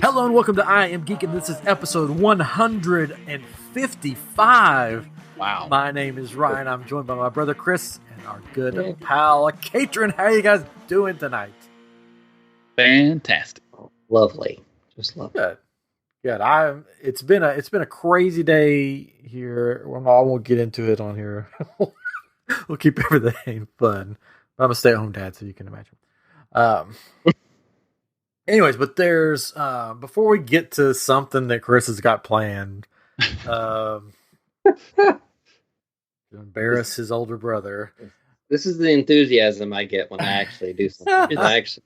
Hello and welcome to I Am Geek, and this is episode 155. Wow. My name is Ryan. I'm joined by my brother Chris and our good pal Katrin. How are you guys doing tonight? Fantastic. Lovely. Just lovely. Good. It's been a crazy day here. Well, I won't get into it on here. We'll keep everything fun. I'm a stay-at-home dad, so you can imagine. Anyways, but there's before we get to something that Chris has got planned, to embarrass his older brother. This is the enthusiasm I get when I actually do something. I actually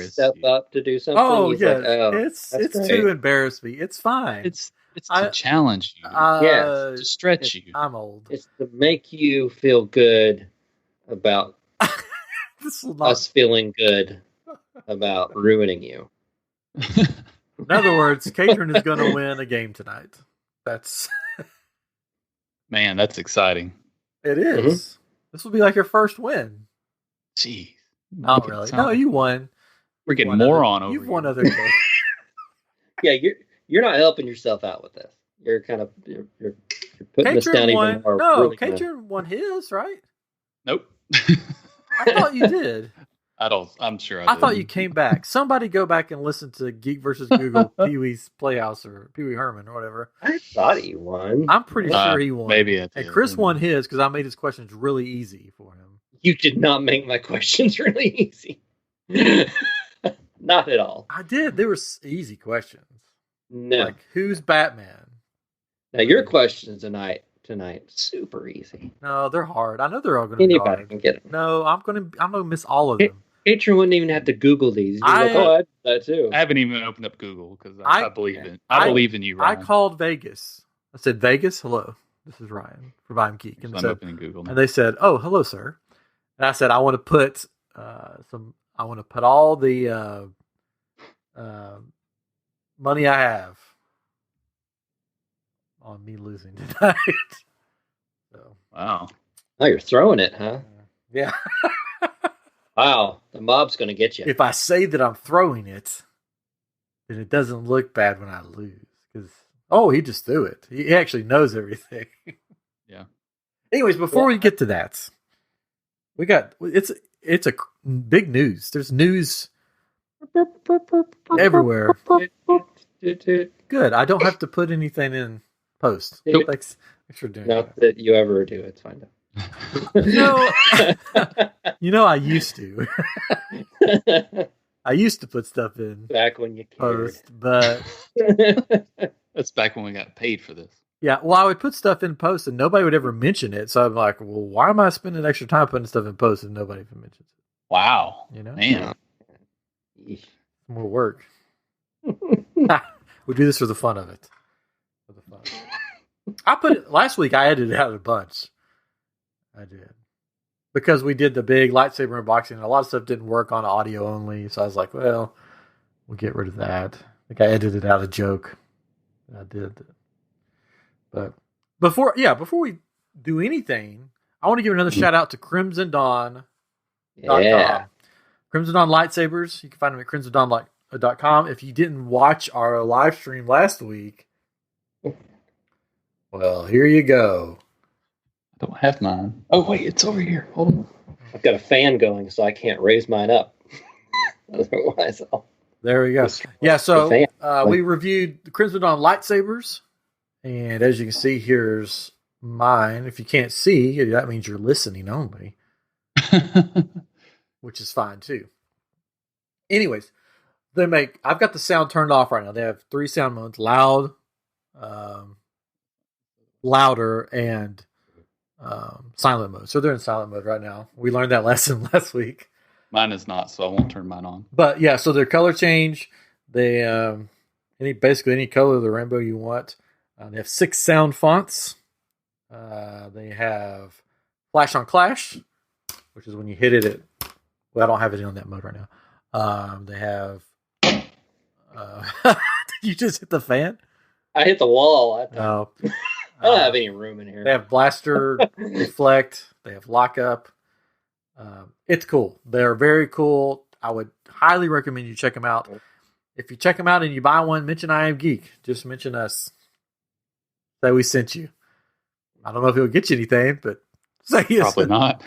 step up to do something. Oh, He's yeah. like, It's to embarrass me. It's fine. It's to challenge you. Yes. To stretch you. I'm old. It's to make you feel good about us feeling good about ruining you. In other words, Katrin is going to win a game tonight. Man, that's exciting. It is. Mm-hmm. This will be like your first win. Jeez. Not really. No, you won. We're getting more on over. You've won other games. Yeah, you're not helping yourself out with this. You're kind of you're putting this down even more. No, Katrin won his, right? Nope. I thought you did. I'm sure I did. thought you came back. Somebody go back and listen to Geek versus Google, Pee-wee's Playhouse, or Pee-wee Herman, or whatever. I thought he won. I'm pretty sure he won. Maybe it. And Chris won his because I made his questions really easy for him. You did not make my questions really easy. Not at all. I did. They were easy questions. No. Like, who's Batman? Now, your questions tonight, super easy. No, they're hard. I know they're all going to be hard. Anybody can get them. No, I'm going to miss all of them. Patron wouldn't even have to Google these. I did that too. I haven't even opened up Google because I believe in. I believe in you, Ryan. I called Vegas. I said, Vegas, hello. This is Ryan from I'm Geek. And I'm opening Google now. And they said, oh, hello, sir. And I said, I want to put all the money I have on me losing tonight. So, wow. Oh, you're throwing it, huh? Yeah. Wow, the mob's going to get you. If I say that I'm throwing it, then it doesn't look bad when I lose. Because he just threw it. He actually knows everything. Yeah. Anyways, before we get to that, it's a big news. There's news everywhere. Good. I don't have to put anything in post. Nope. Thanks for doing Not that you ever do. It's fine. I used to. I used to put stuff in back when you post, but that's back when we got paid for this. Yeah, well, I would put stuff in post and nobody would ever mention it. So I'm like, well, why am I spending extra time putting stuff in post and nobody even mentions it? Wow, man, more work. We do this for the fun of it. I put it last week. I edited out a bunch. I did. Because we did the big lightsaber unboxing, and a lot of stuff didn't work on audio only. So I was like, well, we'll get rid of that. I think I edited out a joke. I did. But before we do anything, I want to give another shout out to Crimson Dawn. Yeah. Crimson Dawn lightsabers. You can find them at crimsondawn.com. If you didn't watch our live stream last week, well, here you go. I don't have mine. Oh, wait, it's over here. Hold on. I've got a fan going, so I can't raise mine up. Otherwise, there we go. Yeah, so we reviewed the Crimson Dawn lightsabers. And as you can see, here's mine. If you can't see, that means you're listening only. Which is fine, too. Anyways, I've got the sound turned off right now. They have 3 sound modes: loud, louder, and silent mode. So they're in silent mode right now. We learned that lesson last week. Mine is not, so I won't turn mine on. But yeah, so their color change. They basically any color of the rainbow you want. They have 6 sound fonts. They have Flash on Clash, which is when you hit it. Well, I don't have it on that mode right now. They have. Did you just hit the fan? I hit the wall. Oh. I don't have any room in here. They have Blaster, Reflect. They have Lockup. It's cool. They're very cool. I would highly recommend you check them out. if you check them out and you buy one, mention I Am Geek. Just mention us. Say we sent you. I don't know if it'll get you anything, but say yes. Probably not.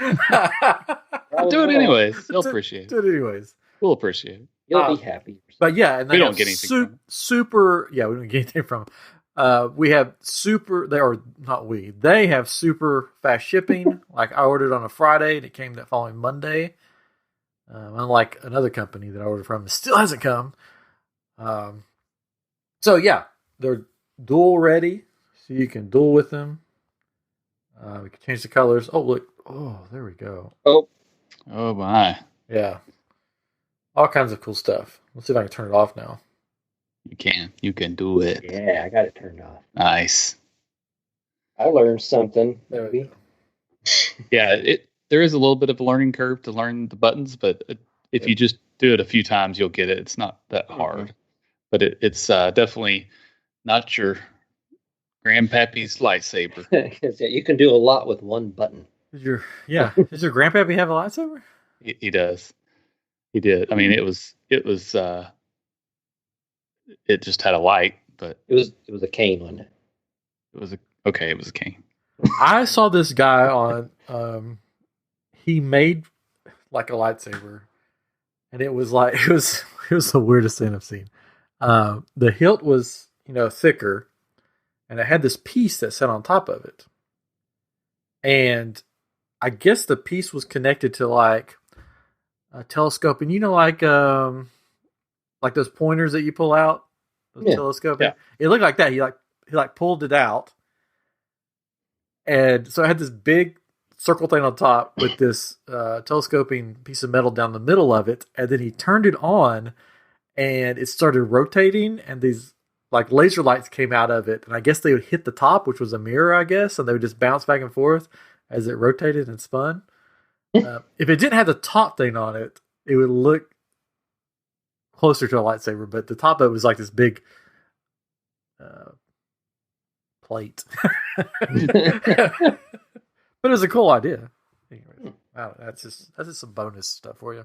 Do it anyways. They'll appreciate it. Do it anyways. We'll appreciate it. You'll be happy. But yeah, and we don't get anything from it. Super. Yeah, we don't get anything from them. We have super. They have super fast shipping. Like I ordered on a Friday and it came that following Monday. Unlike another company that I ordered from, it still hasn't come. So yeah, they're dual ready, so you can dual with them. We can change the colors. Oh look! Oh, there we go. Oh my! Yeah, all kinds of cool stuff. Let's see if I can turn it off now. You can do it. Yeah, I got it turned off. Nice. I learned something. Maybe. Yeah, there is a little bit of a learning curve to learn the buttons, but if you just do it a few times, you'll get it. It's not that hard, but it's definitely not your grandpappy's lightsaber. You can do a lot with one button. Does your grandpappy have a lightsaber? He does. He did. I mean, it just had a light, but it was a cane, wasn't it? It was a cane. I saw this guy on. He made like a lightsaber, and it was the weirdest thing I've seen. The hilt was thicker, and it had this piece that sat on top of it, and I guess the piece was connected to like a telescope, and like those pointers that you pull out, telescoping. Yeah. It looked like that. He pulled it out, and so I had this big circle thing on top with this telescoping piece of metal down the middle of it, and then he turned it on, and it started rotating, and these like laser lights came out of it, and I guess they would hit the top, which was a mirror, I guess, and they would just bounce back and forth as it rotated and spun. If it didn't have the top thing on it, it would look closer to a lightsaber, but the top of it was like this big plate. But it was a cool idea. Anyway, wow, that's just some bonus stuff for you.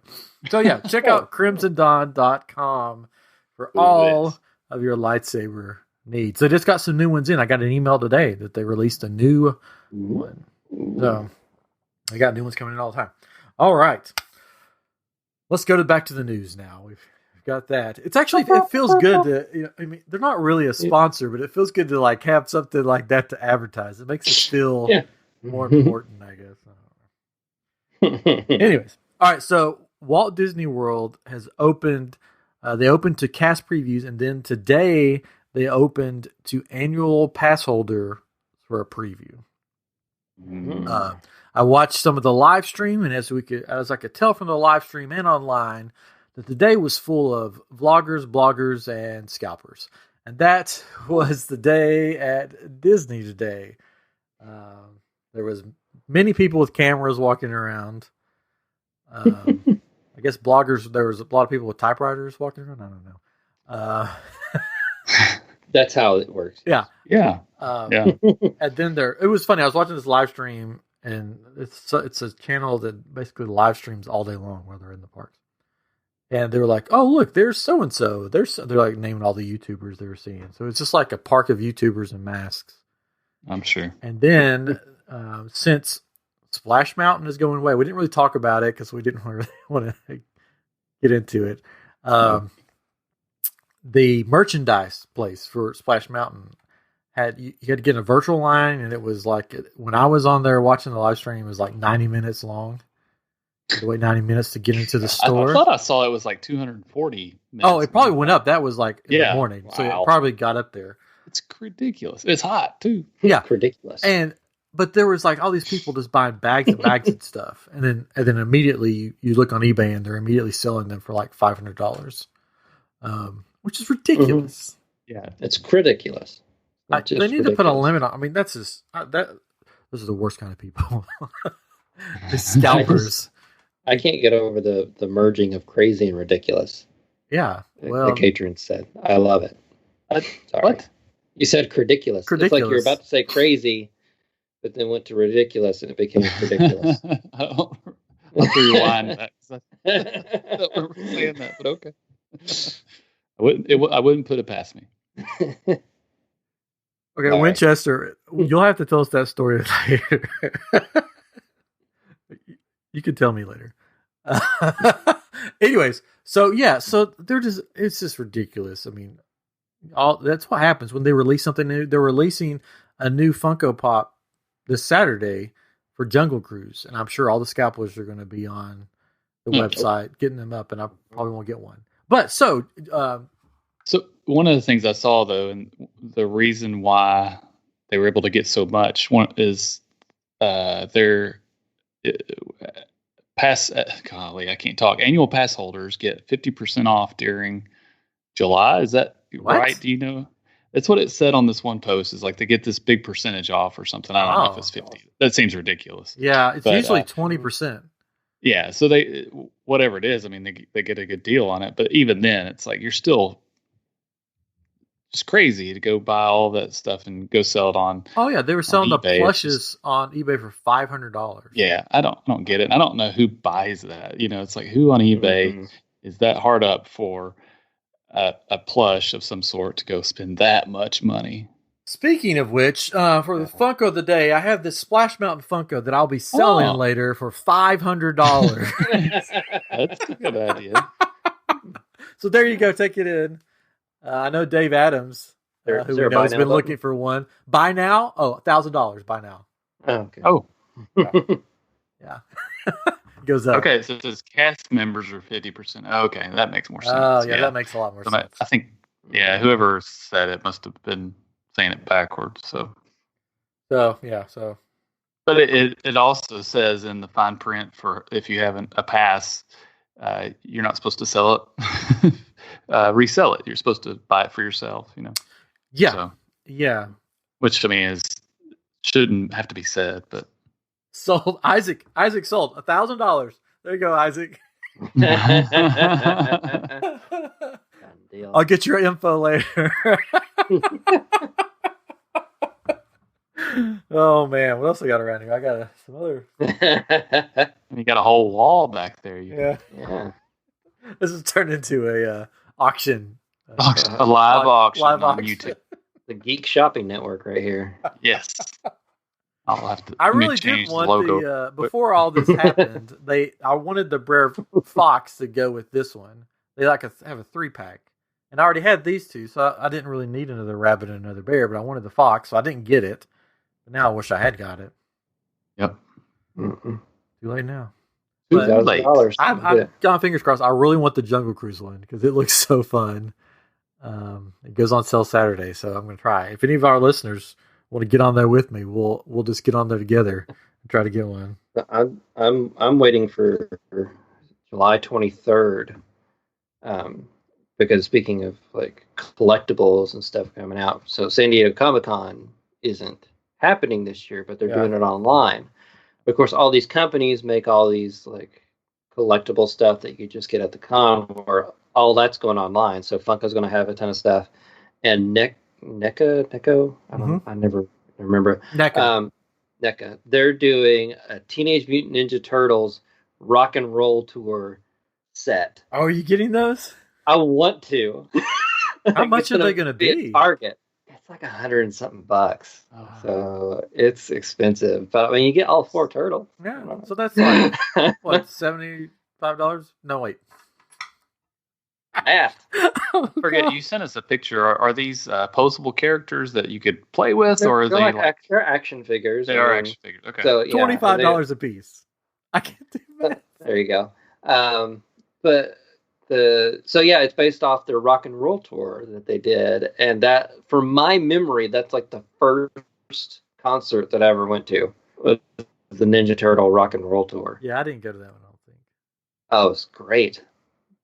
So yeah, check out crimsondawn.com for all of your lightsaber needs. They just got some new ones in. I got an email today that they released a new one. So they got new ones coming in all the time. All right. Let's go back to the news now. We've got that. It's actually, it feels good to, I mean, they're not really a sponsor, but it feels good to like have something like that to advertise. It makes us feel more important, I guess. Anyways, all right. So Walt Disney World has opened. They opened to cast previews, and then today they opened to annual pass holder for a preview. I watched some of the live stream, and as I could tell from the live stream and online, that the day was full of vloggers, bloggers, and scalpers. And that was the day at Disney today. There was many people with cameras walking around. I guess bloggers, there was a lot of people with typewriters walking around. I don't know. That's how it works. Yeah. And then it was funny. I was watching this live stream, and it's a channel that basically live streams all day long while they're in the parks. And they were like, "Oh, look, there's so and so." They're like naming all the YouTubers they were seeing. So it's just like a park of YouTubers in masks. I'm sure. And then since Splash Mountain is going away, we didn't really talk about it because we didn't really want to get into it. The merchandise place for Splash Mountain you had to get in a virtual line, and it was like when I was on there watching the live stream, it was like 90 minutes long. You had to wait 90 minutes to get into the store. I thought I saw it was like 240 minutes. Oh, it probably went up. That was like in the morning. Wow. So it probably got up there. It's ridiculous. It's hot too. Yeah. It's ridiculous. But there was like all these people just buying bags and bags and stuff. And then immediately you look on eBay and they're immediately selling them for like $500. Which is ridiculous. Yeah. It's ridiculous. They need to put a limit on. I mean, that's just those are the worst kind of people. The scalpers. I can't get over the merging of crazy and ridiculous. Yeah. Well, the Catron said. I love it. Sorry. What? You said ridiculous. It's like you're about to say crazy, but then went to ridiculous and it became ridiculous. I'll rewind that. We're saying that, but okay. I wouldn't put it past me. Okay, all Winchester, right. You'll have to tell us that story later. You can tell me later. Anyways, so it's just ridiculous. I mean, that's what happens when they release something new. They're releasing a new Funko Pop this Saturday for Jungle Cruise, and I'm sure all the scalpers are going to be on the website getting them up, and I probably won't get one. But so one of the things I saw though, and the reason why they were able to get so much, one is their I can't talk. Annual pass holders get 50% off during July. Is that right? Do you know? That's what it said on this one post. Is like they get this big percentage off or something. I don't know if it's 50. That seems ridiculous. Yeah, it's usually 20%. Yeah, so they whatever it is. I mean, they get a good deal on it. But even then, it's like you're still just crazy to go buy all that stuff and go sell it on. Oh yeah, they were selling the plushes on eBay for $500. Yeah, I don't get it. I don't know who buys that. You know, it's like who on eBay is that hard up for a plush of some sort to go spend that much money. Speaking of which, for the Funko of the day, I have this Splash Mountain Funko that I'll be selling later for $500. That's a good idea. So there you go. Take it in. I know Dave Adams, who we know has been looking for one. Buy now? Oh, $1,000. Buy now. Oh, okay. Oh. Yeah. Goes up. Okay, so it says cast members are 50%. Okay, that makes more sense. Oh, yeah, that makes a lot more sense. I think, whoever said it must have been saying it backwards. So. So, yeah, so. But it also says in the fine print for if you have a pass, you're not supposed to sell it, resell it. You're supposed to buy it for yourself, you know? Yeah. So, yeah. Which, I mean, shouldn't have to be said, but. Sold. Isaac sold $1,000. There you go, Isaac. I'll get your info later. Oh man, what else I got around here? I got some other. You got a whole wall back there. Yeah. This is turned into a auction. A live auction on YouTube. The Geek Shopping Network right here. Yes. I'll have to. I really did want the before all this happened. I wanted the Brer Fox to go with this one. They have a 3-pack, and I already had these two, so I didn't really need another rabbit and another bear. But I wanted the fox, so I didn't get it. But now I wish I had got it. Yep. Too late now. $2,000. I've got fingers crossed. I really want the Jungle Cruise one because it looks so fun. It goes on sale Saturday, so I'm going to try. If any of our listeners want to get on there with me, we'll just get on there together and try to get one. I'm waiting for July 23rd, because speaking of like collectibles and stuff coming out, so San Diego Comic-Con isn't happening this year, but they're doing it online. Of course, all these companies make all these like collectible stuff that you just get at the con, or all that's going online. So Funko's going to have a ton of stuff, and NECA, I never remember. NECA. They're doing a Teenage Mutant Ninja Turtles rock and roll tour set. Oh, are you getting those? I want to. How much are they going to be? Target. It's like $100 and something bucks. Oh. So it's expensive. But I mean, you get all 4 turtles. Yeah. So that's like, what, $75? No, wait. Yeah. Forget, you sent us a picture. Are these posable characters that you could play with, or are they they're action figures? They are action figures. Okay. So, $25 a piece. I can't do that. There you go. It's based off their rock and roll tour that they did, and that, from my memory, that's like the first concert that I ever went to, was the Ninja Turtle rock and roll tour. Yeah, I didn't go to that one, I don't think. Oh, it's great.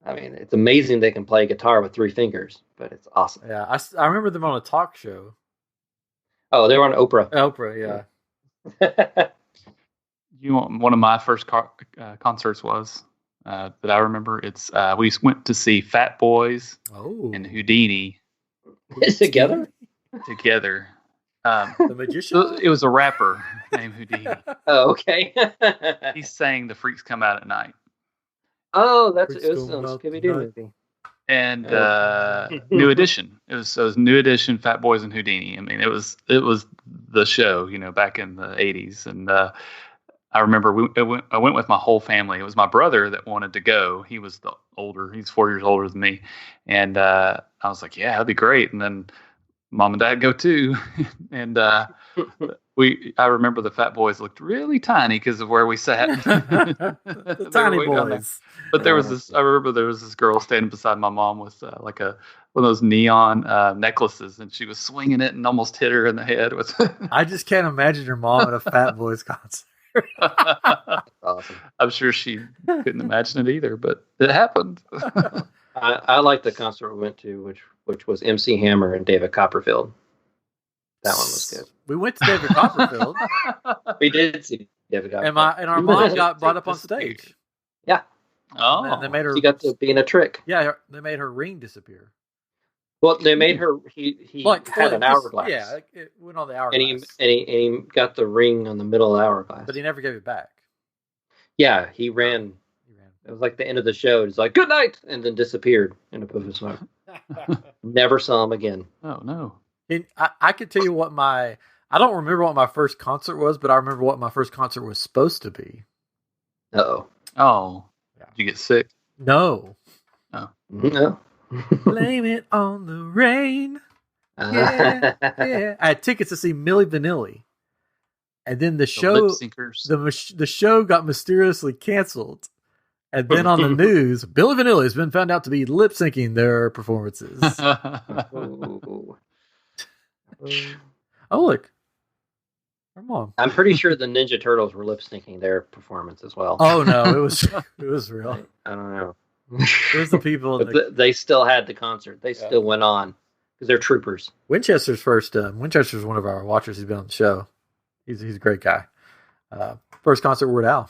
I mean, it's amazing they can play guitar with 3 fingers, but it's awesome. Yeah, I remember them on a talk show. Oh, they were on Oprah. Oprah, yeah. You want one of my first concerts was that I remember. It's we went to see Fat Boys and Houdini together. Together. The magician. It was a rapper named Houdini. Oh, okay. He sang "The Freaks Come Out at Night." Oh, it was a Scooby-Doo movie. and New Edition. It was New Edition, Fat Boys and Houdini. I mean, it was the show, back in the '80s. And I remember I went with my whole family. It was my brother that wanted to go. He was he's 4 years older than me, and I was like, yeah, that'd be great. And then Mom and Dad go too, and I remember the Fat Boys looked really tiny because of where we sat. The tiny boys. But I remember there was this girl standing beside my mom with like one of those neon necklaces, and she was swinging it and almost hit her in the head with. I just can't imagine your mom at a Fat Boys concert. Awesome. I'm sure she couldn't imagine it either, but it happened. I like the concert we went to, which was MC Hammer and David Copperfield. That one was good. We went to David Copperfield. We did see David Copperfield. And our mom got brought up on stage. Yeah. Oh. And they made her. She got to be in a trick. Yeah, they made her ring disappear. Well, they made her. He had an hourglass. Yeah, it went on the hourglass. And he got the ring on the middle of the hourglass. But he never gave it back. Yeah, he ran. It was like the end of the show. He's like, "Good night," and then disappeared in a puff of smoke. Never saw him again. Oh no! And I could tell you what I don't remember what my first concert was, but I remember what my first concert was supposed to be. Uh-oh. Oh. Yeah. Did you get sick? No. Oh. No. Blame it on the rain. Yeah, yeah. I had tickets to see Milli Vanilli, and then the show, the show got mysteriously canceled. And then on the news, Milli Vanilli has been found out to be lip syncing their performances. Oh, look. Our mom. I'm pretty sure the Ninja Turtles were lip syncing their performance as well. Oh no, it was real. I don't know. It was the people. They still had the concert. They still went on because they're troopers. Winchester's one of our watchers. He's been on the show. He's a great guy. First concert, Weird Al.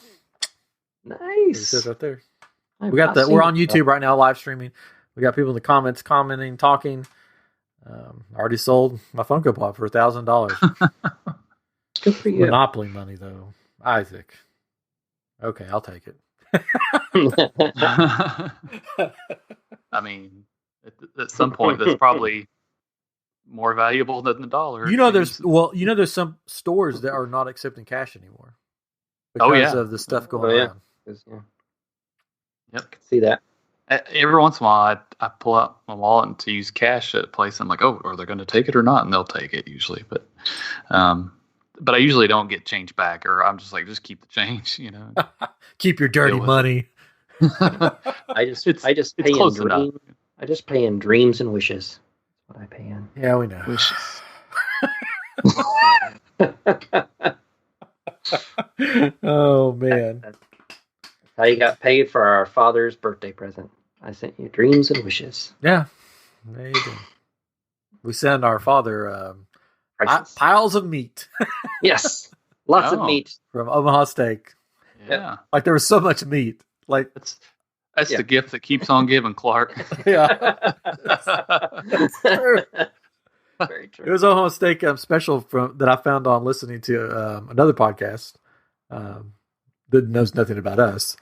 Nice. It says right there. We're on YouTube right now, live streaming. We got people in the comments commenting, talking. Already sold my Funko Pop for $1,000. Good for you. Monopoly money though, Isaac. Okay, I'll take it. I mean, at some point, that's probably more valuable than the dollar. There's some stores that are not accepting cash anymore because of the stuff going on. Yeah. Yep. I can see that. Every once in a while, I pull out my wallet to use cash at a place. I'm like, oh, are they going to take it or not? And they'll take it usually, but I usually don't get change back, or I'm just like, just keep the change, Keep your dirty money. I just pay in dreams. I just pay in dreams and wishes. That's what I pay in. Yeah, we know. Wishes. Oh man. That's how you got paid for our father's birthday present. I sent you dreams and wishes. Yeah. There you go. We send our father piles of meat. Yes. Lots of meat. From Omaha Steak. Yeah. Like there was so much meat. Like that's the gift that keeps on giving, Clark. Yeah. Very true. It was Omaha Steak special that I found on listening to another podcast that knows nothing about us.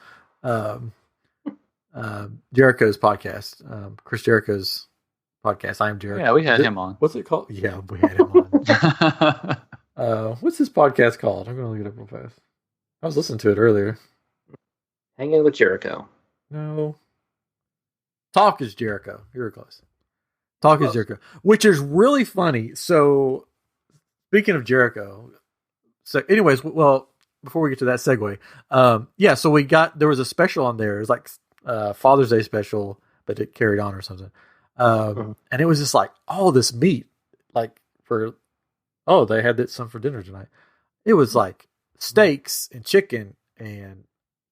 Jericho's podcast, Chris Jericho's podcast. I Am Jericho. Yeah, we had him on. What's it called? Yeah, we had him on. What's his podcast called? I'm going to look it up real fast. I was listening to it earlier. Hanging with Jericho. No. Talk is Jericho. You're close. Talk is Jericho, which is really funny. So, speaking of Jericho, so anyways, well, before we get to that segue, so there was a special on there. It was like Father's Day special, but it carried on or something. And it was just like all this meat, like they had some for dinner tonight. It was like steaks and chicken and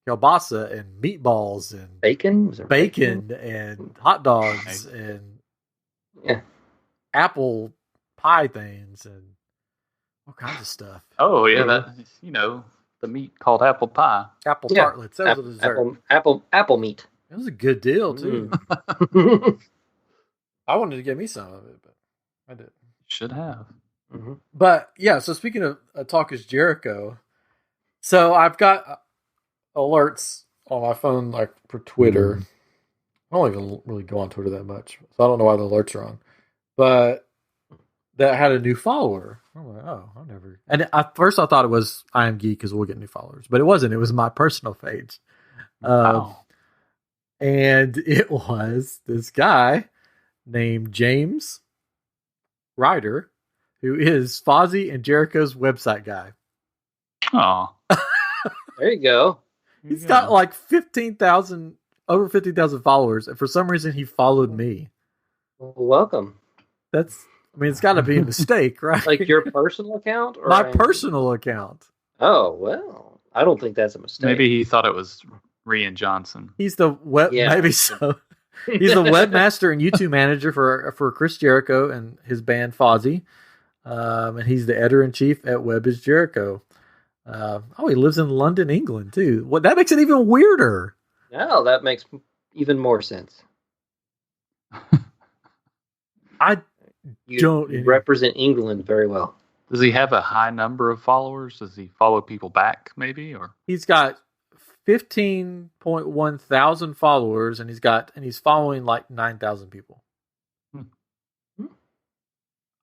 kielbasa and meatballs and bacon and hot dogs and apple pie things and all kinds of stuff. Oh yeah, that the meat called apple pie, apple tartlets. That was a dessert. Apple meat. It was a good deal too. I wanted to get me some of it, but I didn't. Should have. Mm-hmm. But yeah, so speaking of Talk is Jericho, so I've got alerts on my phone like for Twitter. I don't even really go on Twitter that much, so I don't know why the alerts are on. But that had a new follower. I'm like, oh, I never. And at first I thought it was I Am Geek because we'll get new followers, but it wasn't. It was my personal page. Wow. And it was this guy named James Ryder, who is Fozzie and Jericho's website guy. Oh. There you go. He's got like 15,000, over 15,000 followers, and for some reason he followed me. Well, welcome. It's got to be a mistake, right? Like your personal account? Or my personal account. Oh, well, I don't think that's a mistake. Maybe he thought it was Rian Johnson. He's the maybe so. He's the webmaster and YouTube manager for Chris Jericho and his band Fozzy. And he's the editor-in-chief at Web is Jericho. He lives in London, England, too. Well, that makes it even weirder. No, that makes even more sense. You represent England very well. Does he have a high number of followers? Does he follow people back, maybe? Or he's got 15.1 thousand followers, and he's following like 9,000 people.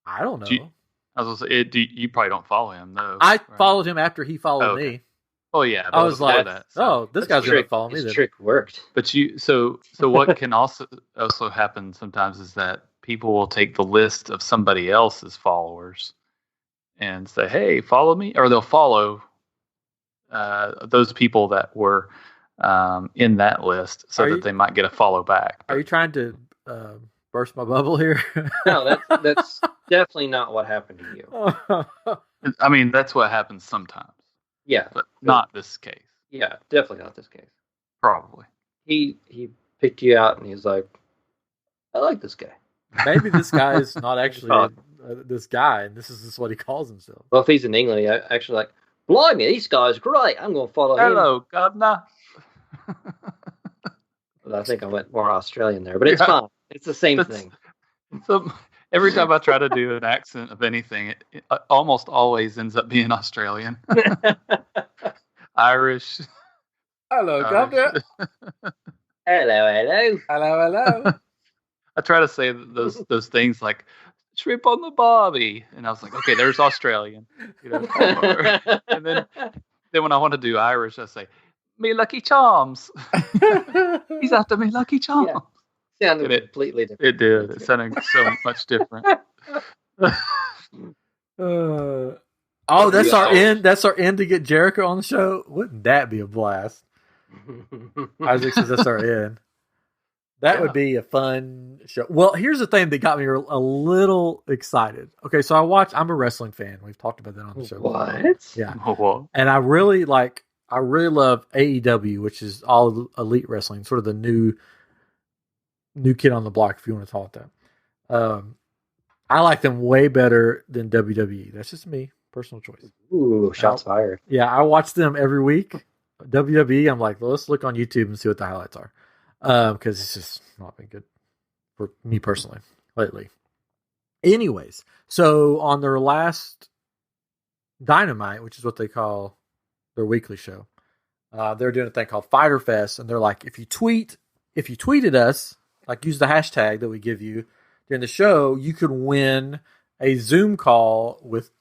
I don't know. I was gonna say, you probably don't follow him, though. I followed him after he followed me. Oh yeah, I was like, that. This guy's gonna follow me. This trick worked. But so what can also happen sometimes is that people will take the list of somebody else's followers and say, "Hey, follow me," or they'll follow those people that were in that list, so that they might get a follow back. Are you trying to burst my bubble here? No, that's definitely not what happened to you. I mean, that's what happens sometimes. Yeah, but not this case. Yeah, definitely not this case. Probably. He picked you out, and he's like, "I like this guy." Maybe this guy is not actually this guy, and this is just what he calls himself. Well, if he's in England, he actually like, "Blimey, this guy's great. I'm going to follow him." Hello, governor. Well, I think I went more Australian there, but it's fine. It's the same thing. So every time I try to do an accent of anything, it almost always ends up being Australian, Irish. Hello, governor. Hello. I try to say those things like shrimp on the barbie, and I was like, okay, there's Australian, and then when I want to do Irish, I say, "Me lucky charms." He's after me lucky charms. Yeah. Sounded completely different. It did. It sounded so much different. That's our end. That's our end to get Jericho on the show. Wouldn't that be a blast? Isaac says that's our end. That would be a fun show. Well, here's the thing that got me a little excited. Okay, so I'm a wrestling fan. We've talked about that on the show. What? Yeah. What? And I really love AEW, which is all elite wrestling, sort of the new kid on the block, if you want to call it that. I like them way better than WWE. That's just me, personal choice. Ooh, shots fired. Yeah, I watch them every week. WWE, I'm like, let's look on YouTube and see what the highlights are. Because it's just not been good for me personally lately. Anyways, so on their last Dynamite, which is what they call their weekly show, they're doing a thing called Fighter Fest, and they're like, if you tweeted us, like use the hashtag that we give you during the show, you could win a Zoom call with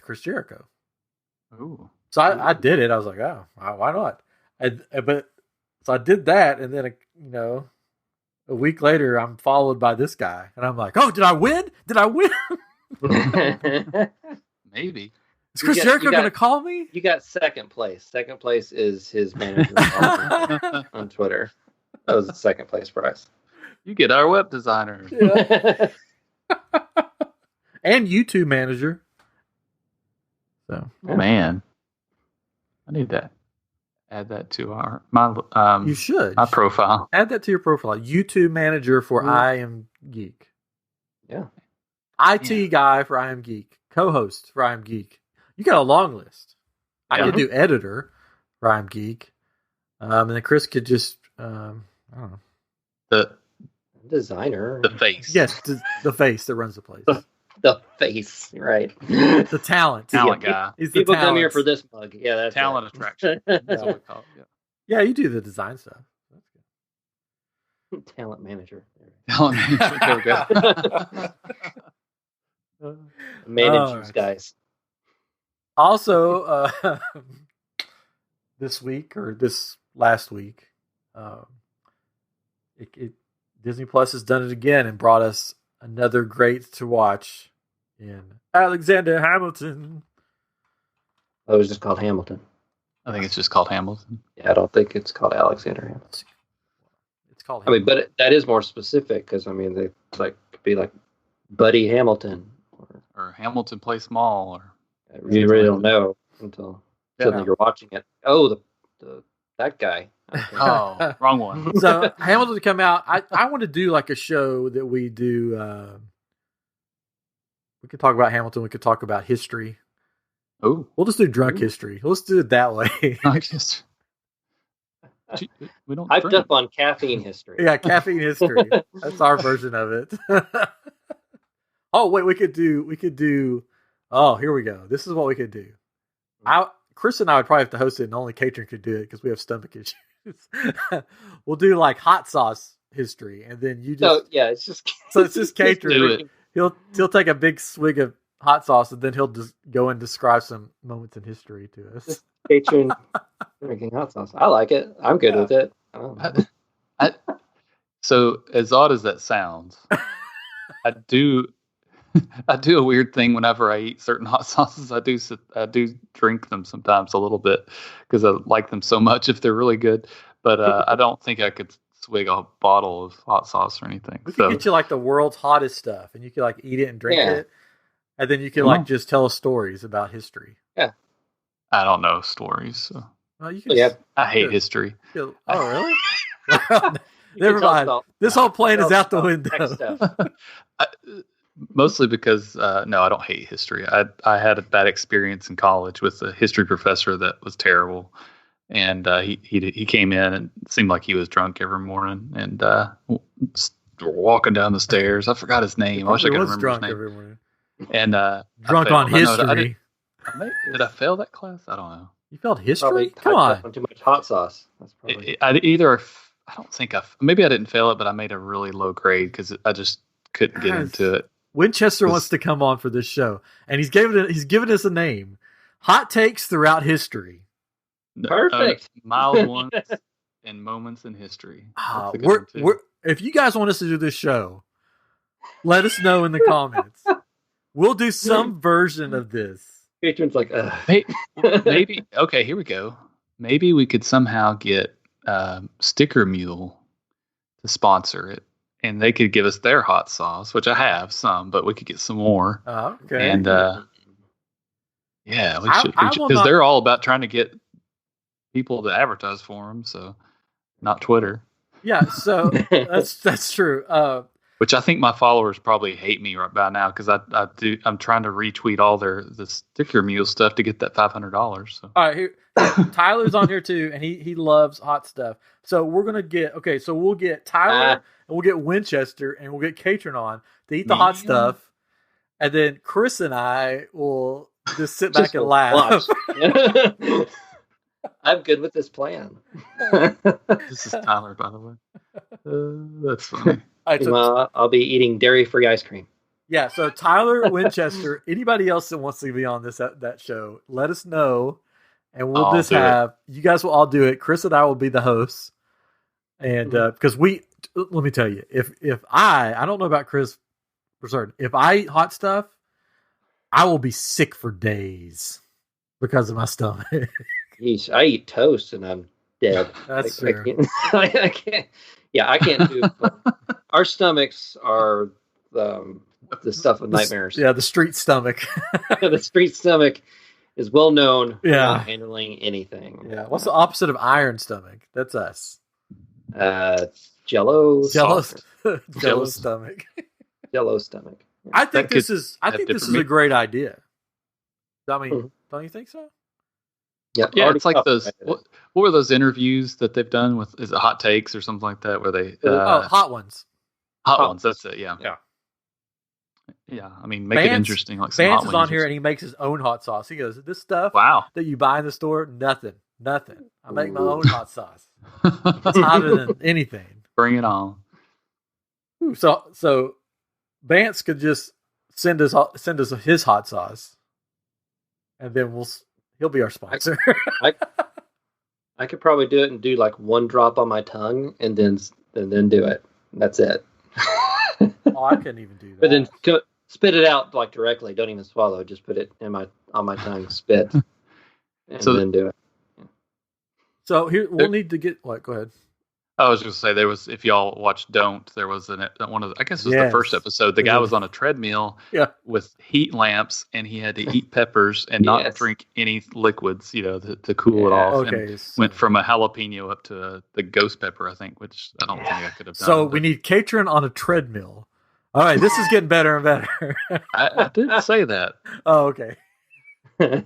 Chris Jericho. Ooh. So I did it. I was like, oh, why not? So I did that, and then a week later, I'm followed by this guy, and I'm like, oh, did I win? Maybe. Is Chris Jericho going to call me? You got second place. Second place is his manager on Twitter. That was the second place prize. You get our web designer. Yeah. And YouTube manager. So, man, I need that. Add that to my you should. My profile. Add that to your profile. YouTube manager for I Am Geek. Yeah. IT guy for I Am Geek. Co-host for I Am Geek. You got a long list. I could do editor for I Am Geek. And then Chris could just I don't know. The designer. The face. Yes, the face that runs the place. The face, right? The talent guy. People come here for this mug. Yeah, that's talent attraction. That's what we call it. Yeah, you do the design stuff. That's good. Talent manager. Talent manager. There we go. Manages guys. Also, this week or this last week, Disney Plus has done it again and brought us another great to watch in Alexander Hamilton. Oh, it was just called Hamilton. I think it's just called Hamilton. Yeah, I don't think it's called Alexander Hamilton. It's called Hamilton. But that is more specific because they could be like Buddy Hamilton or Hamilton Place Mall, or you really don't know until you're watching it. Oh, that guy. Oh, wrong one. So Hamilton to come out. I want to do like a show that we do. We could talk about Hamilton. We could talk about history. Oh, we'll just do drunk history. Let's do it that way. We don't. I've done on caffeine history. Yeah, caffeine history. That's our version of it. Oh wait, we could do. Oh, here we go. This is what we could do. Chris and I would probably have to host it, and only Catron could do it because we have stomach issues. We'll do like hot sauce history, and then you just. It's just. So it's just Catron. Do it. He'll take a big swig of hot sauce, and then he'll just go and describe some moments in history to us. Catron drinking hot sauce. I like it. I'm good with it. So as odd as that sounds, I do a weird thing whenever I eat certain hot sauces. I do drink them sometimes a little bit because I like them so much if they're really good. But I don't think I could swig a bottle of hot sauce or anything. We could get you like the world's hottest stuff, and you could like eat it and drink it, and then you could like just tell us stories about history. Yeah, I don't know stories. So. Well, you can I hate history. Oh, really? Well, never mind. This whole plan is out the window. Mostly because no, I don't hate history. I had a bad experience in college with a history professor that was terrible, and he came in and it seemed like he was drunk every morning and walking down the stairs. I forgot his name. I wish I could remember his name. Every morning. And drunk on history. Did I fail that class? I don't know. You failed history? Come on. Too much hot sauce. That's probably. I don't think maybe I didn't fail it, but I made a really low grade because I just couldn't get into it. Winchester wants to come on for this show, and he's given us a name: Hot Takes Throughout History. Perfect. Mild ones and moments in history. If you guys want us to do this show, let us know in the comments. We'll do some version of this. Patron's like, maybe. Okay, here we go. Maybe we could somehow get Sticker Mule to sponsor it. And they could give us their hot sauce, which I have some, but we could get some more. Oh, okay. And we should because they're all about trying to get people to advertise for them. So, not Twitter. Yeah, so that's true. Which I think my followers probably hate me right by now because I'm trying to retweet all the Sticker Mule stuff to get that $500. So. All right, here Tyler's on here too, and he loves hot stuff. So we're gonna get so we'll get Tyler and we'll get Winchester and we'll get Catron on to eat the hot stuff, and then Chris and I will just sit back and laugh. I'm good with this plan. This is Tyler, by the way. That's funny. Right, so, I'll be eating dairy-free ice cream. Yeah, so Tyler, Winchester, anybody else that wants to be on that show, let us know, and we'll just have you guys will all do it. Chris and I will be the hosts, and because let me tell you, if I don't know about Chris for certain, if I eat hot stuff, I will be sick for days because of my stomach. Jeez, I eat toast and I'm dead. That's true. I can't. Yeah, I can't do. Our stomachs are the stuff of nightmares. Yeah, the street stomach. The street stomach is well known for not Yeah. handling anything. Yeah. What's the opposite of iron stomach? That's us. Jello Jello Jello stomach. Jello stomach. I think That this could is a different great idea. I mean, don't you think so? Yep, Yeah, already it's like up. those. What were those interviews that they've done with? Is it Hot Takes or something like that? Where they Hot Ones. Hot Ones. That's it. Yeah. Yeah. Yeah. I mean, make it interesting. Like some Vance hot is on wings here or and he makes his own hot sauce. He goes, "This stuff Wow. that you buy in the store, nothing. I make my own hot sauce. It's hotter than anything." Bring it on. Ooh, so Vance could just send us his hot sauce, and then he'll be our sponsor. I could probably do it and do like one drop on my tongue, and then do it. That's it. Oh, I couldn't even do that. But then spit it out like directly. Don't even swallow. Just put it on my tongue. Spit, and then do it. So here we'll need to get. What? Go ahead. I was just say if y'all watched Don't, there was one of I guess it was the first episode. The guy was on a treadmill with heat lamps, and he had to eat peppers and not drink any liquids, to cool it off. Okay, and went from a jalapeno up to the ghost pepper, I think, which I don't think I could have done. So we need Katrin on a treadmill. All right, this is getting better and better. I didn't say that. Oh, okay. I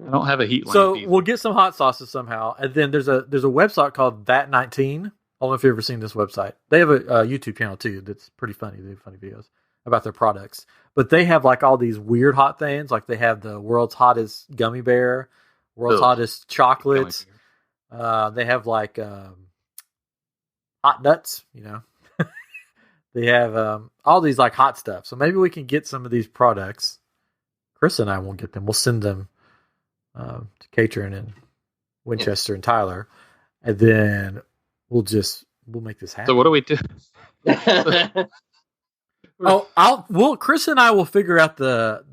don't have a heat lamp. So either. we'll get some hot sauces somehow, and then there's a website called That19. I don't know if you've ever seen this website. They have a YouTube channel too that's pretty funny. They have funny videos about their products. But they have like all these weird hot things. Like they have the world's hottest gummy bear, world's hottest chocolate. They have like hot nuts, They have all these like hot stuff. So maybe we can get some of these products. Chris and I won't get them. We'll send them to Katrin and Winchester and Tyler. And then we'll make this happen. So what do we do? Chris and I will figure out the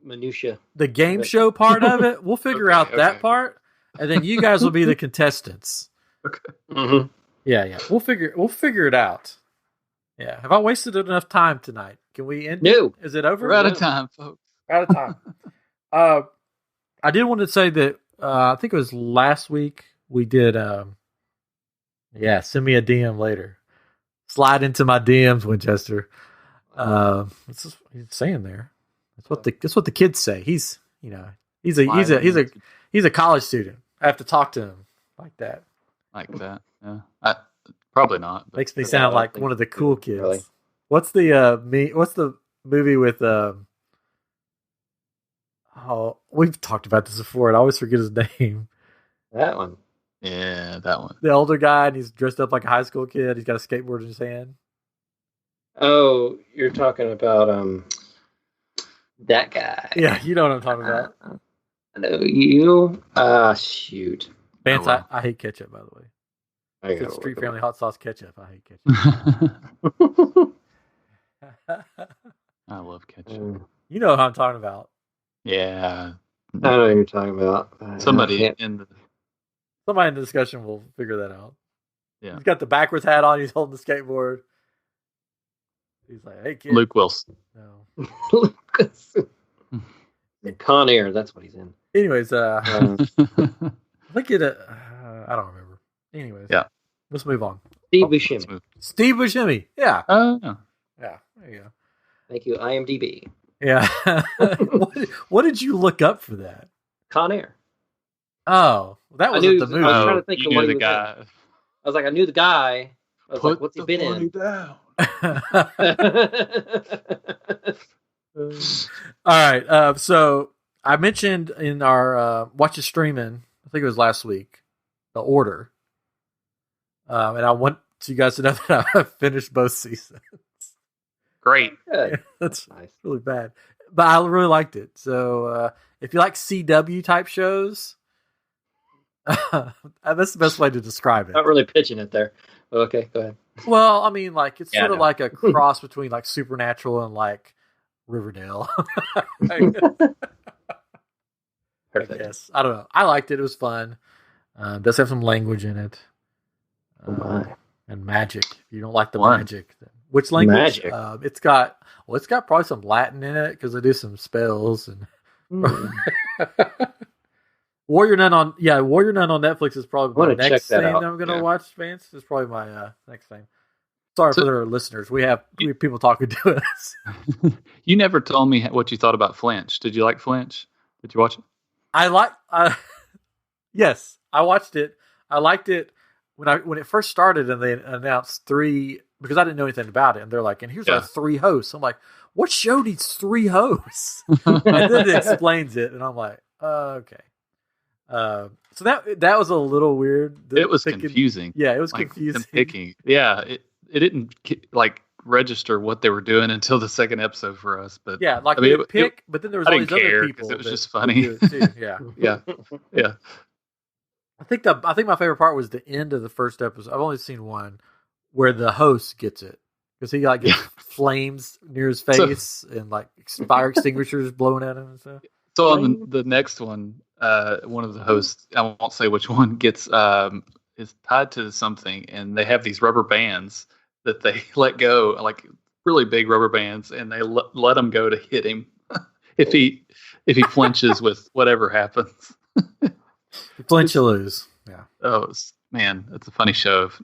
minutia, the game show part of it. We'll figure out that part, and then you guys will be the contestants. Okay. Mm-hmm. Yeah. We'll figure it out. Yeah. Have I wasted enough time tonight? Can we end? No. Is it over? We're out of time, folks. Out of time. I did want to say that I think it was last week we did. Send me a DM later. Slide into my DMs, Winchester. That's just what he's saying there. That's what the kids say. He's a college student. I have to talk to him like that. Like that. Yeah. Probably not. Makes me sound like one of the cool kids. Really. What's the movie with we've talked about this before and I always forget his name. That one. Yeah, that one. The older guy and he's dressed up like a high school kid. He's got a skateboard in his hand. Oh, you're talking about that guy. Yeah, you know what I'm talking about. I know you. Shoot. Vance, I hate ketchup, by the way. It's Street Family hot sauce ketchup. I hate ketchup. I love ketchup. You know what I'm talking about. Yeah. I know what you're talking about. Somebody in the discussion will figure that out. Yeah. He's got the backwards hat on. He's holding the skateboard. He's like, "Hey, kid." Luke Wilson. No. Con Air. That's what he's in. Anyways, I think it. I don't remember. Anyways, yeah. Let's move on. Steve Buscemi. Steve Buscemi. Yeah. Yeah. There you go. Thank you, IMDb. Yeah. What did you look up for that? Con Air. Oh, that was the movie. I was trying to think of what he was guy. in. I was like, I knew the guy. I was like, what's he been in? Down. All right. So I mentioned in our Watch the Streaming, I think it was last week, The Order. And I want you guys to know that I finished both seasons. Great. Good. Yeah, that's nice. Really bad. But I really liked it. So if you like CW type shows, that's the best way to describe it. Not really pitching it there. Okay, go ahead. Well, I mean, like it's sort of like a cross between like Supernatural and like Riverdale. Perfect. Yes, I don't know. I liked it. It was fun. Does have some language in it. And magic. If you don't like the magic, then which language? Magic. It's got probably some Latin in it because they do some spells and. Warrior Nun on Netflix is probably my next thing that I'm going to watch. Vance is probably my next thing. Sorry for the listeners. We have people talking to us. You never told me what you thought about Flinch. Did you like Flinch? Did you watch it? Yes, I watched it. I liked it when it first started and they announced 3 because I didn't know anything about it. And they're like, and here's our 3 hosts. I'm like, what show needs 3 hosts? And then it explains it, and I'm like, okay. So So that was a little weird. It was confusing. Yeah, it was like, confusing. Picking. Yeah, it didn't like register what they were doing until the second episode for us. But yeah, like they pick, but then there was all these other people. It was just funny. Yeah, yeah. I think my favorite part was the end of the first episode. I've only seen one where the host gets it because he like gets flames near his face and like fire extinguishers blowing at him and stuff. So on the next one, one of the hosts, I won't say which one, gets is tied to something, and they have these rubber bands that they let go, like really big rubber bands, and they let him go to hit him if he flinches with whatever happens. You flinch, you lose. Yeah. Oh man, it's a funny show. If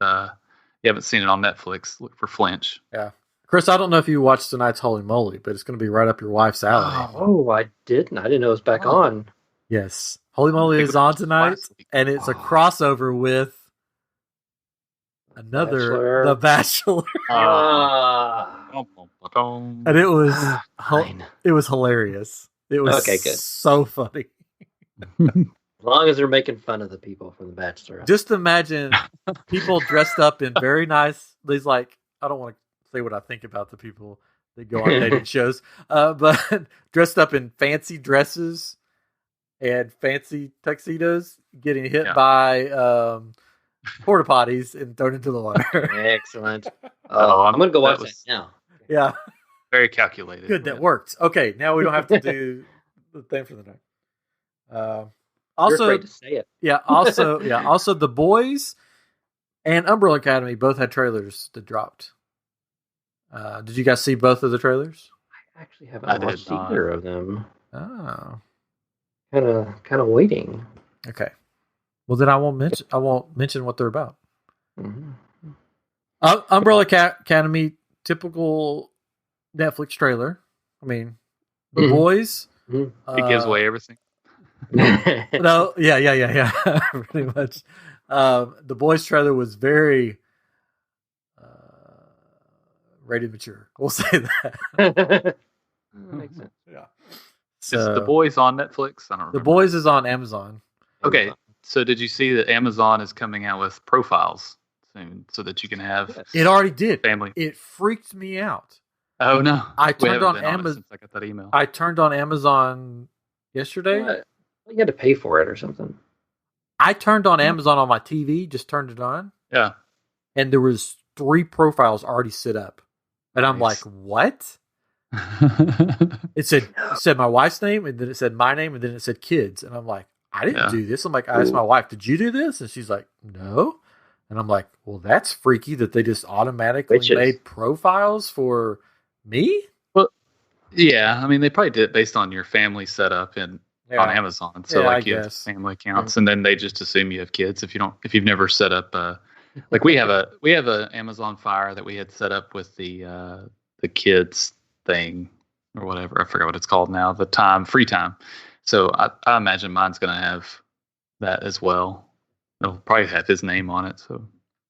you haven't seen it on Netflix, look for Flinch. Yeah. Chris, I don't know if you watched tonight's Holy Moly, but it's going to be right up your wife's alley. Oh, I didn't. I didn't know it was back on. Yes. Holy Moly is on tonight, and it's a crossover with another The Bachelor. And it was hilarious. It was okay, good. So funny. As long as they're making fun of the people from The Bachelor. Just imagine people dressed up in very nice, these like, I don't want to say what I think about the people that go on dating shows, but dressed up in fancy dresses and fancy tuxedos, getting hit by porta potties and thrown into the water. Excellent. I'm going to go watch that now. Yeah. Very calculated. Good, that worked. Okay, now we don't have to do the thing for the night. Also, you're afraid to say it. Also, The Boys and Umbrella Academy both had trailers that dropped. Did you guys see both of the trailers? I actually haven't watched either of them. Oh, kind of waiting. Okay. Well, then I won't mention what they're about. Mm-hmm. Umbrella Academy, typical Netflix trailer. I mean, The Boys. Mm-hmm. It gives away everything. No, yeah, pretty much. The Boys trailer was very rated mature. We'll say that. That makes sense. Yeah. So, is The Boys on Netflix? I don't remember. The Boys is on Amazon. Okay, so did you see that Amazon is coming out with profiles soon, so that you can have? It already did. Family. It freaked me out. Oh no! I turned on Amazon. I got that email. I turned on Amazon yesterday. You had to pay for it or something. I turned on Amazon on my TV. Just turned it on. Yeah. And there was 3 profiles already set up, and I'm like, "What?" It said my wife's name, and then it said my name, and then it said kids, and I'm like, "I didn't do this." I'm like, I asked my wife, "Did you do this?" And she's like, "No." And I'm like, "Well, that's freaky that they just automatically made profiles for me." Well, yeah, I mean, they probably did it based on your family setup and on Amazon. So you have family accounts, and then they just assume you have kids if you've never set up. Like we have a Amazon Fire that we had set up with the kids thing or whatever. I forgot what it's called now. The free time. So I imagine mine's going to have that as well. It'll probably have his name on it. So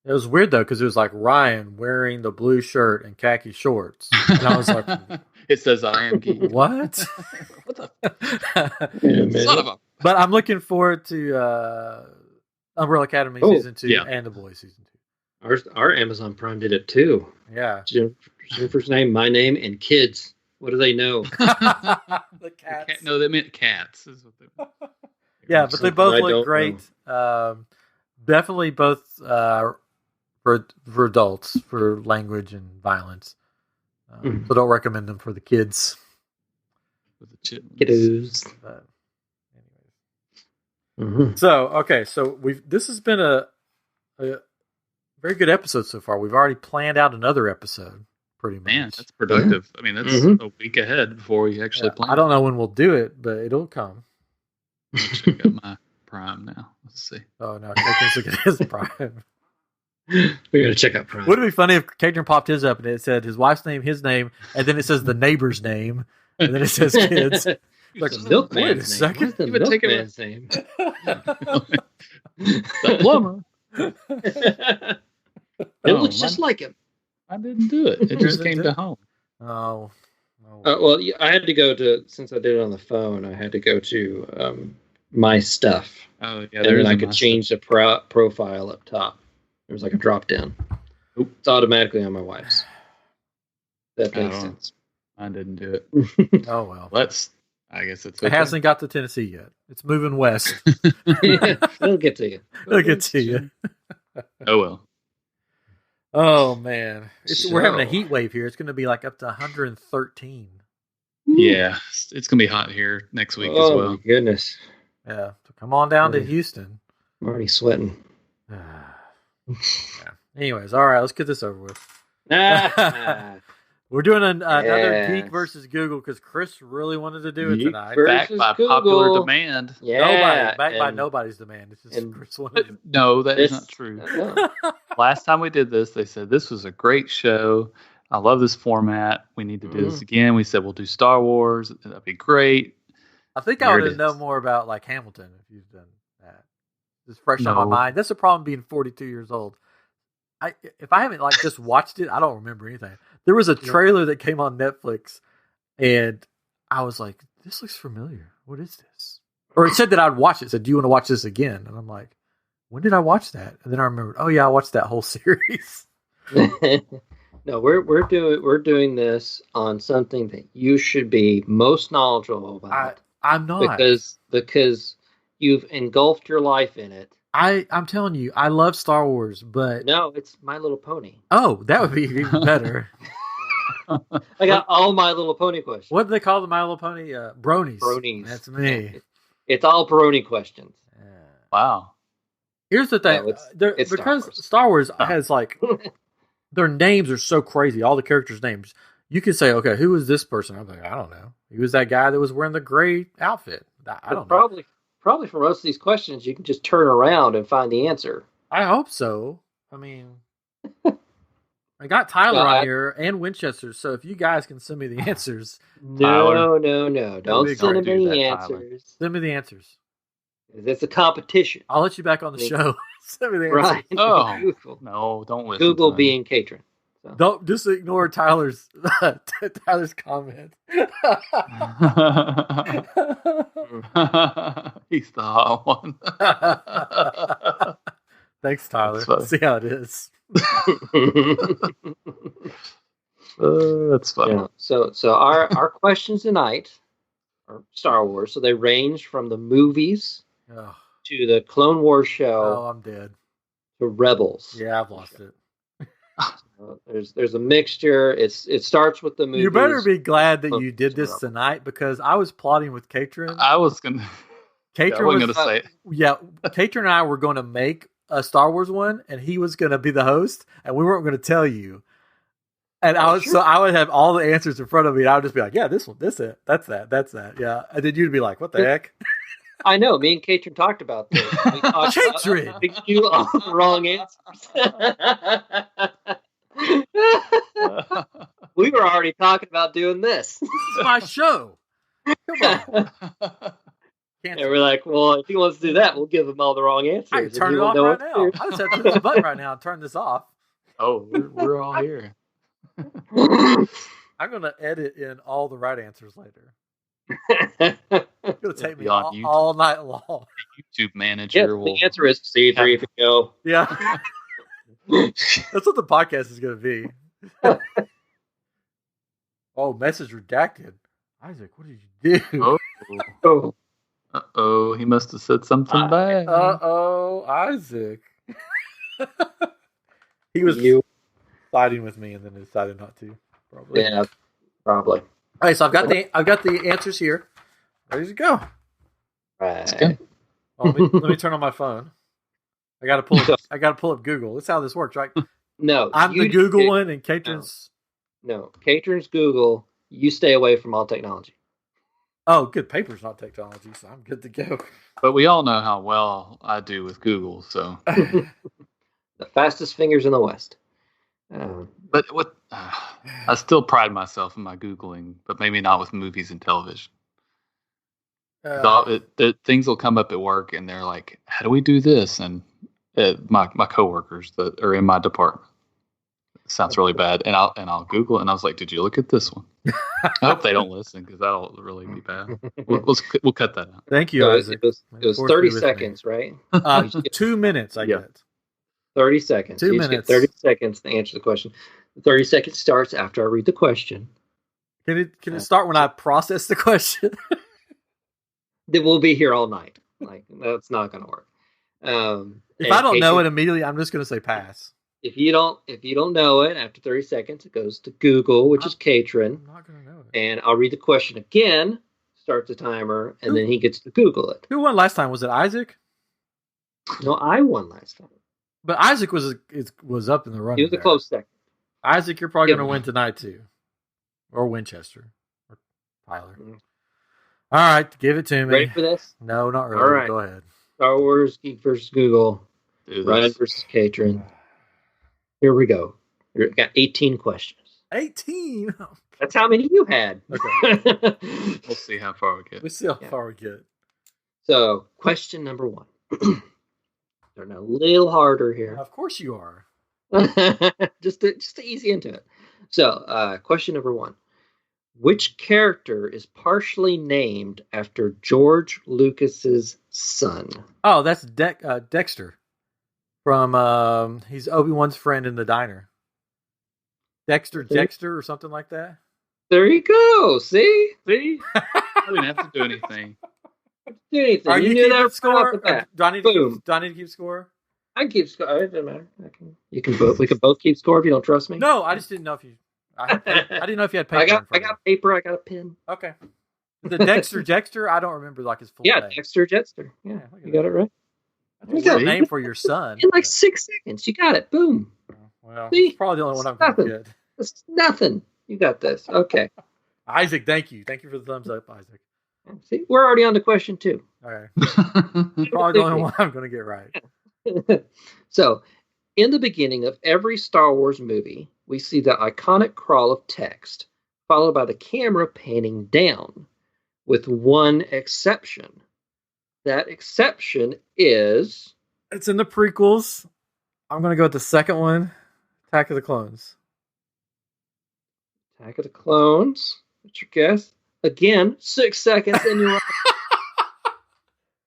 it was weird though, because it was like Ryan wearing the blue shirt and khaki shorts, and I was like, "It says I am geek." What? What the son of a? But I'm looking forward to Umbrella Academy season 2 and The Boys season 2. Our Amazon Prime did it too. Yeah. Jennifer's name, my name, and kids. What do they know? The cats. No, they meant cats. Is what they meant. Yeah, but they both look great. Definitely both for adults, for language and violence. So don't recommend them for the kids. With the kiddos. But anyways. So this has been a very good episode so far. We've already planned out another episode. Pretty much. Man, that's productive. I mean, that's a week ahead before we actually plan. I don't know when we'll do it, but it'll come. I'll check out my Prime now. Let's see. Oh no, Caitlin's looking at his Prime. We gotta check out Prime. Would it be funny if Caitlin popped his up and it said his wife's name, his name, and then it says the neighbor's name, and then it says kids. Like the milkman's wait a second. The milkman's name. The plumber. It looks just like him. I didn't do it. It just came to home. Well, I had to go to, since I did it on the phone, I had to go to my stuff. Oh yeah, And there's then I could change the profile up top. There's like a drop down. Oop, it's automatically on my wife's. That makes sense. I didn't do it. Oh well. I guess it's okay. It hasn't got to Tennessee yet. It's moving west. It'll get to you. It'll get to you. Oh well. Oh man, we're having a heat wave here. It's going to be like up to 113. Yeah, it's going to be hot here next week as well. Oh my goodness. Yeah, so come on down to Houston. I'm already sweating. Yeah. Anyways, all right, let's get this over with. We're doing another Geek versus Google because Chris really wanted to do it tonight. Backed by popular demand. Yeah, backed by nobody's demand. It's just Chris wanted. No, that is not true. Last time we did this, they said this was a great show. I love this format. We need to do this again. We said we'll do Star Wars. That'd be great. I think I want to know more about like Hamilton if you've done that. It's fresh on my mind. That's the problem being 42 years old. If I haven't like just watched it, I don't remember anything. There was a trailer that came on Netflix, and I was like, "This looks familiar. What is this?" Or it said that I'd watch it. It said, "Do you want to watch this again?" And I'm like, "When did I watch that?" And then I remembered, "Oh yeah, I watched that whole series." No, we're doing this on something that you should be most knowledgeable about. I'm not because you've engulfed your life in it. I'm telling you, I love Star Wars, but no, it's My Little Pony. Oh, that would be even better. I got all My Little Pony questions. What do they call the My Little Pony? Bronies. Bronies. That's me. It's all brony questions. Wow. Here's the thing, it's because Star Wars has like their names are so crazy. All the characters' names. You can say, okay, who is this person? I'm like, I don't know. He was that guy that was wearing the gray outfit. I don't know. Probably for most of these questions, you can just turn around and find the answer. I hope so. I mean, I got Tyler on here and Winchester, so if you guys can send me the answers. No. Don't send me the answers. Send me the answers. It's a competition. I'll let you back on the show. Send me the answers. Right. Oh, no, don't listen. Google being Catron. So. Don't just ignore Tyler's comment. He's the hot one. Thanks, Tyler. See how it is. That's funny. Yeah. So our questions tonight are Star Wars. So they range from the movies to the Clone Wars show. Oh, I'm dead. To Rebels. Yeah, I've lost it. There's a mixture. It starts with the movies. You better be glad that you did this tonight because I was plotting with Catron. I was gonna. Catron was gonna say. Yeah, Catron and I were going to make a Star Wars one, and he was going to be the host, and we weren't going to tell you. And I would have all the answers in front of me, and I would just be like, "Yeah, this one, this it, that's that, yeah." And then you'd be like, "What the heck?" I know. Me and Catron talked about this. Catron, you all the wrong answers. We were already talking about doing this. This is my show. Come on. And we're like, well, if he wants to do that, we'll give him all the wrong answers. I can turn it off right now. I just have to push the button right now and turn this off. Oh, we're all here. I'm going to edit in all the right answers later. It's going to take me all night long. YouTube manager will... The answer is C3PO. Yeah. That's what the podcast is going to be. Oh, message redacted. Isaac, what did you do? Oh. Uh-oh, he must have said something bad. Uh-oh, Isaac. He was siding with me and then decided not to. Probably. Yeah, probably. All right, so I've got the answers here. Ready to go. Right. Oh, let me turn on my phone. I got to pull up Google. That's how this works, right? No, I'm the Google one, and Catron's. No, Catron's Google. You stay away from all technology. Oh, good. Paper's not technology, so I'm good to go. But we all know how well I do with Google, so. The fastest fingers in the West. But I still pride myself in my Googling, but maybe not with movies and television. Things will come up at work, and they're like, "How do we do this?" And my coworkers that are in my department, sounds really bad. And I'll Google it, and I was like, did you look at this one? I hope they don't listen because that'll really be bad. We'll cut that out. Thank you, So Isaac. it was 30 seconds, right? 2 minutes, I get. 30 seconds. Two You minutes. get 30 seconds to answer the question. The 30 seconds starts after I read the question. Can it start when I process the question? Then we'll be here all night. Like, that's not going to work. If I don't know it immediately, I'm just going to say pass. If you don't know it after 30 seconds, it goes to Google, which is Katrin. I'm not going to know it. And I'll read the question again, start the timer, and then he gets to Google it. Who won last time? Was it Isaac? No, I won last time. But Isaac was up in the running. He was a close second. Isaac, you're probably going to win tonight too, or Winchester, or Tyler. All right, give it to me. Ready for this? No, not really. All right. Go ahead. Star Wars Geek versus Google. Ryan versus Katrin. Here we go. We've got 18 questions. 18? That's how many you had. Okay. We'll see how far we get. We'll see how far we get. So, question number 1. Starting a little harder here. Of course you are. just to ease you into it. So, question number 1. Which character is partially named after George Lucas's son? Oh, that's Dexter. From he's Obi-Wan's friend in the diner. Dexter or something like that. There you go. See? I didn't have to do anything. Do anything. Are you knew keeping that score? off the bat. Do I need to keep score? I can keep score. It doesn't matter. We can both keep score if you don't trust me. No, I just didn't know if you. I didn't know if you had paper. I got paper. I got a pen. Okay. The Dexter. I don't remember like his full name. Dexter Jetster. Yeah, you got it right. That's a name for your son. In like 6 seconds, you got it. Boom. Well, See? it's probably the only one I'm going to get. It's nothing. You got this. Okay. Isaac, thank you. Thank you for the thumbs up, Isaac. See, we're already on to question 2. Okay. Probably the only one I'm going to get right. So, in the beginning of every Star Wars movie, we see the iconic crawl of text, followed by the camera panning down, with one exception. That exception is... It's in the prequels. I'm going to go with the second one, Attack of the Clones. Attack of the Clones. What's your guess? Again, 6 seconds, and you're right.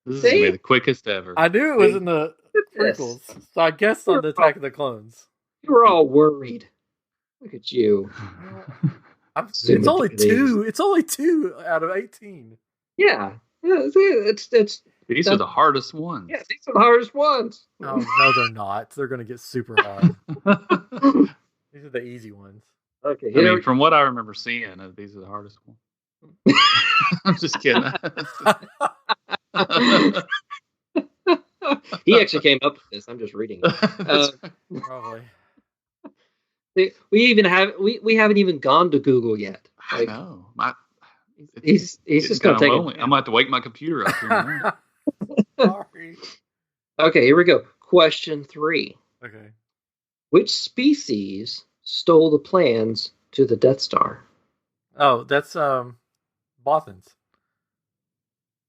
This is gonna be the quickest ever. I knew it was in the prequels, so I guessed on the Attack of the Clones. You were all worried. Look at you. It's only 2. It's only 2 out of 18. Yeah. It's these are the hardest ones. Yeah, these are the hardest ones. Oh no, they're not. They're going to get super hard. These are the easy ones. Okay. I mean, from what I remember seeing, these are the hardest ones. I'm just kidding. He actually came up with this. I'm just reading it. Probably. We haven't even gone to Google yet. I know. He's just going to take lonely. I might have to wake my computer up here. Sorry. Okay, here we go. Question 3. Okay. Which species stole the plans to the Death Star? Oh, that's Bothans.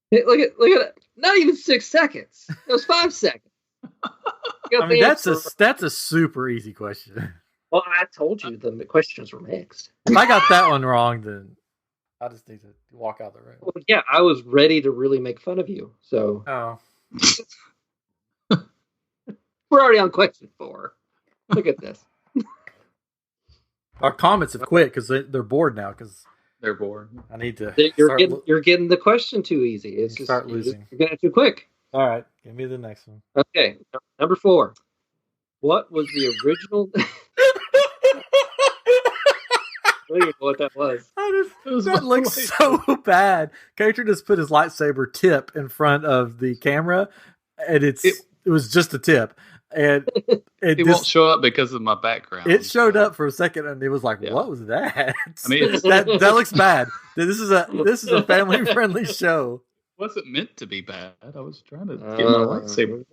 Hey, look at it. Not even 6 seconds. It was 5 seconds. I mean, that's a super easy question. Well, I told you the questions were mixed. If I got that one wrong, then I just need to walk out the room. Well, yeah, I was ready to really make fun of you. So we're already on question 4. Look at this. Our comments have quit because they're bored now. Because they're bored. I need to. You're getting the question too easy. It's just start losing. You're getting it too quick. All right, give me the next one. Okay, number 4. What was the original? I don't even know what that was. That looks so bad. Katrin just put his lightsaber tip in front of the camera, and it was just a tip, and it won't show up because of my background. It showed up for a second, and it was like, "What was that?" I mean, that looks bad. This is a family friendly show. It wasn't meant to be bad. I was trying to get my lightsaber.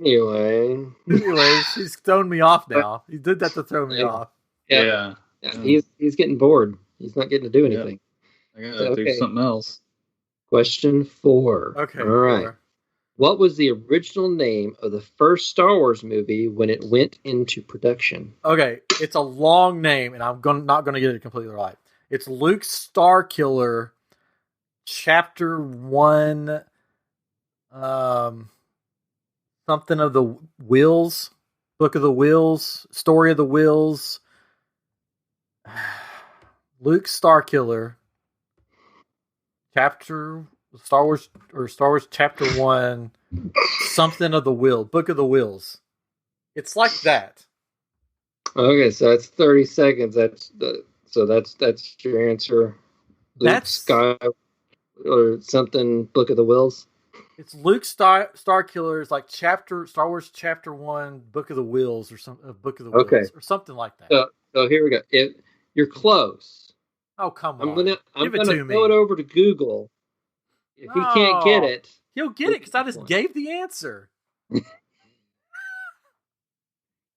Anyways, he's thrown me off now. He did that to throw me off. Yeah. He's getting bored. He's not getting to do anything. I gotta do something else. Question 4. Okay. All right. 4. What was the original name of the first Star Wars movie when it went into production? Okay, it's a long name, and not going to get it completely right. It's Luke Starkiller, Chapter 1, something of the Wheels, Book of the Wheels, Story of the Wheels. Luke Starkiller, Star Wars Chapter 1, something of the Wheel, Book of the Wheels. It's like that. Okay, so that's 30 seconds. That's your answer. Luke Sky or something, Book of the Wheels. It's Luke Starkiller's like Star Wars Chapter 1, Book of the Wheels, or Book of the Wheels, or something like that. So here we go. You're close. Oh, come on. I'm gonna throw it over to Google. If he can't get it, he'll get it because I just gave the answer.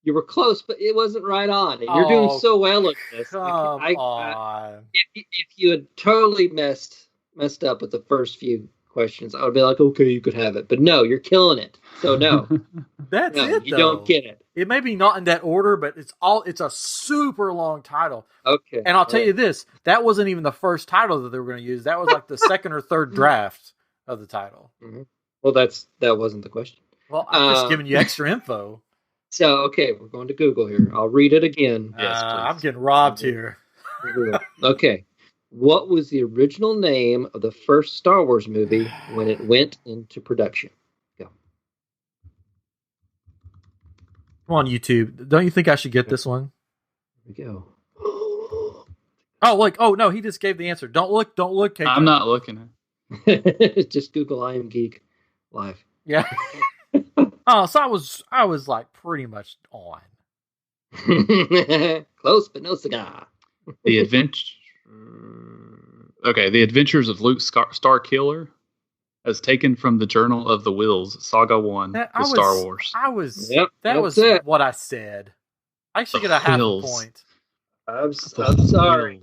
You were close, but it wasn't right on. And you're doing so well at this. Come on. If you had totally messed up with the first few questions, I would be like, okay, you could have it. But no, you're killing it. So no. That's it, you don't get it. It may be not in that order, but it's a super long title. Okay. And I'll tell you this, that wasn't even the first title that they were going to use. That was like the second or third draft of the title. Mm-hmm. Well, that wasn't the question. Well, I'm just giving you extra info. So, okay, we're going to Google here. I'll read it again. Yes, please. I'm getting robbed here. Okay. What was the original name of the first Star Wars movie when it went into production? Go. Come on, YouTube. Don't you think I should get this one? Here we go. Oh, look. Oh, no, he just gave the answer. Don't look. KJ. I'm not looking. Just Google I Am Geek live. Yeah. Oh, so I was like pretty much on. Close, but no cigar. The Adventures of Luke Starkiller, as taken from the Journal of the Wheels, Saga 1, Star Wars. That was what I said. I actually get a half a point. I'm sorry.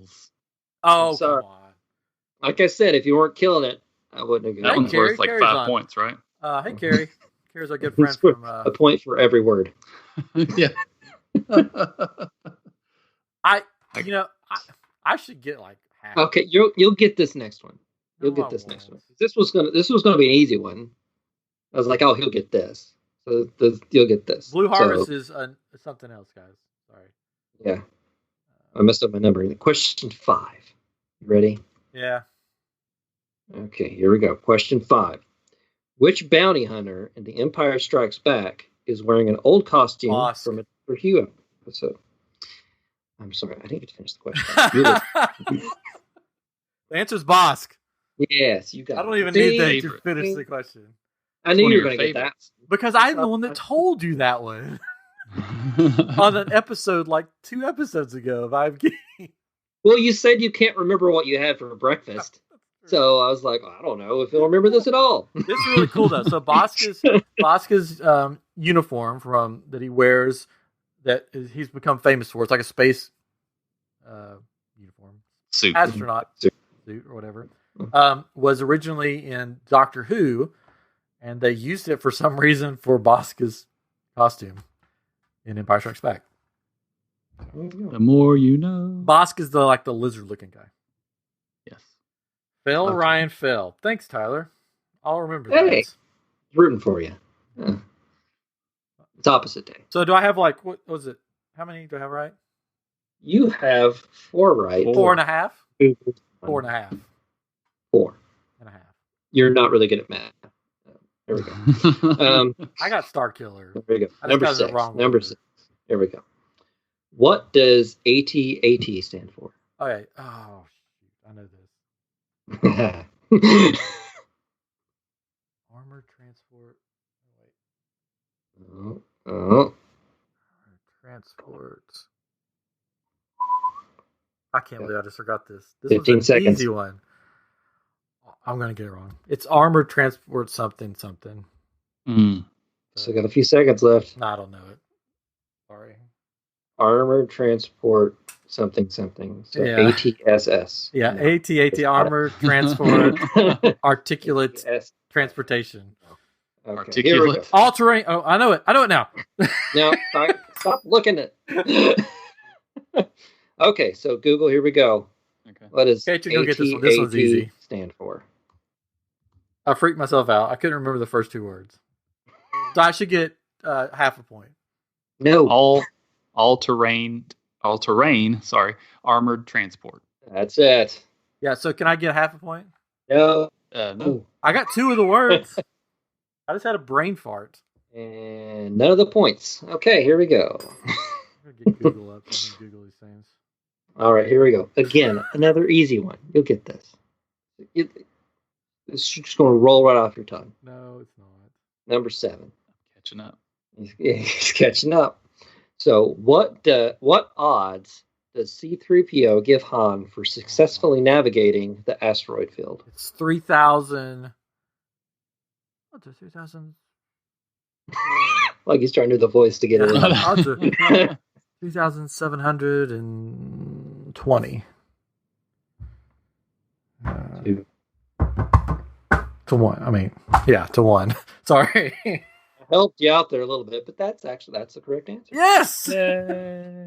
Oh, come on. Like I said, if you weren't killing it, I wouldn't have That given one's worth like 5 points, right? Hey, Carrie. Carrie's our good friend from... a point for every word. Yeah. I should get like half. Okay, you'll get this next one. You'll get this next one. This was gonna be an easy one. I was like, oh, he'll get this. So you'll get this. Blue Harvest is something else, guys. Sorry. Yeah, I messed up my numbering. Question 5. You ready? Yeah. Okay, here we go. Question 5. Which bounty hunter in The Empire Strikes Back is wearing an old costume from a Doctor Who episode? I'm sorry, I didn't get to finish the question. The answer's Bosk. Yes, you got it. I don't even need that to finish the question. I knew you were going to get that. Because I'm the one that told you that one. On an episode like 2 episodes ago of I'm Geek. Well, you said you can't remember what you had for breakfast. So I was like, I don't know if he'll remember this at all. This is really cool, though. So Boska's uniform that he wears, he's become famous for. It's like a space uniform. Suit. Astronaut suit or whatever. Was originally in Doctor Who, and they used it for some reason for Boska's costume in Empire Strikes Back. The more you know. Bosk is the lizard-looking guy. Yes. Ryan Fell. Thanks, Tyler. I'll remember that. Hey, rooting for you. Yeah. It's opposite day. So do I have what was it? How many do I have right? You have 4 right. 4.5? 4.5. 4.5. You're not really good at math. There we go. I got Starkiller. There we go. Number 6. There we go. What does AT-AT stand for? Okay. Oh, shoot. I know this. Armored transport. Oh. Armored transport. I can't believe I just forgot this. This 15 was an seconds. Easy one. I'm going to get it wrong. It's armored transport something. So got a few seconds left. No, I don't know it. Sorry. Armored transport something. So Yeah. ATSS. Yeah, AT, armored transport, articulate transportation. Okay, here we go. Articulate. All terrain. Oh, I know it. I know it now. No, stop looking at Okay, so Google, here we go. Okay. What does Okay, you go get this one. This one's easy. stand for? I freaked myself out. I couldn't remember the first two words. So I should get half a point. No. All terrain, armored transport. That's it. Yeah, so can I get half a point? No. No. I got two of the words. I just had a brain fart. And none of the points. Okay, here we go. I'm gonna get Google up. So I can Google these things. All right, here we go. Again, another easy one. You'll get this. It's just going to roll right off your tongue. No, it's not. Number 7. Catching up. He's catching up. So, what odds does C-3PO give Han for successfully navigating the asteroid field? It's 3,000. What's it? 3,000. Like he's trying to do the voice to get it in. Odds are 3,720. To 1. I mean, yeah, to 1. Sorry. I helped you out there a little bit, but that's the correct answer. Yes. 20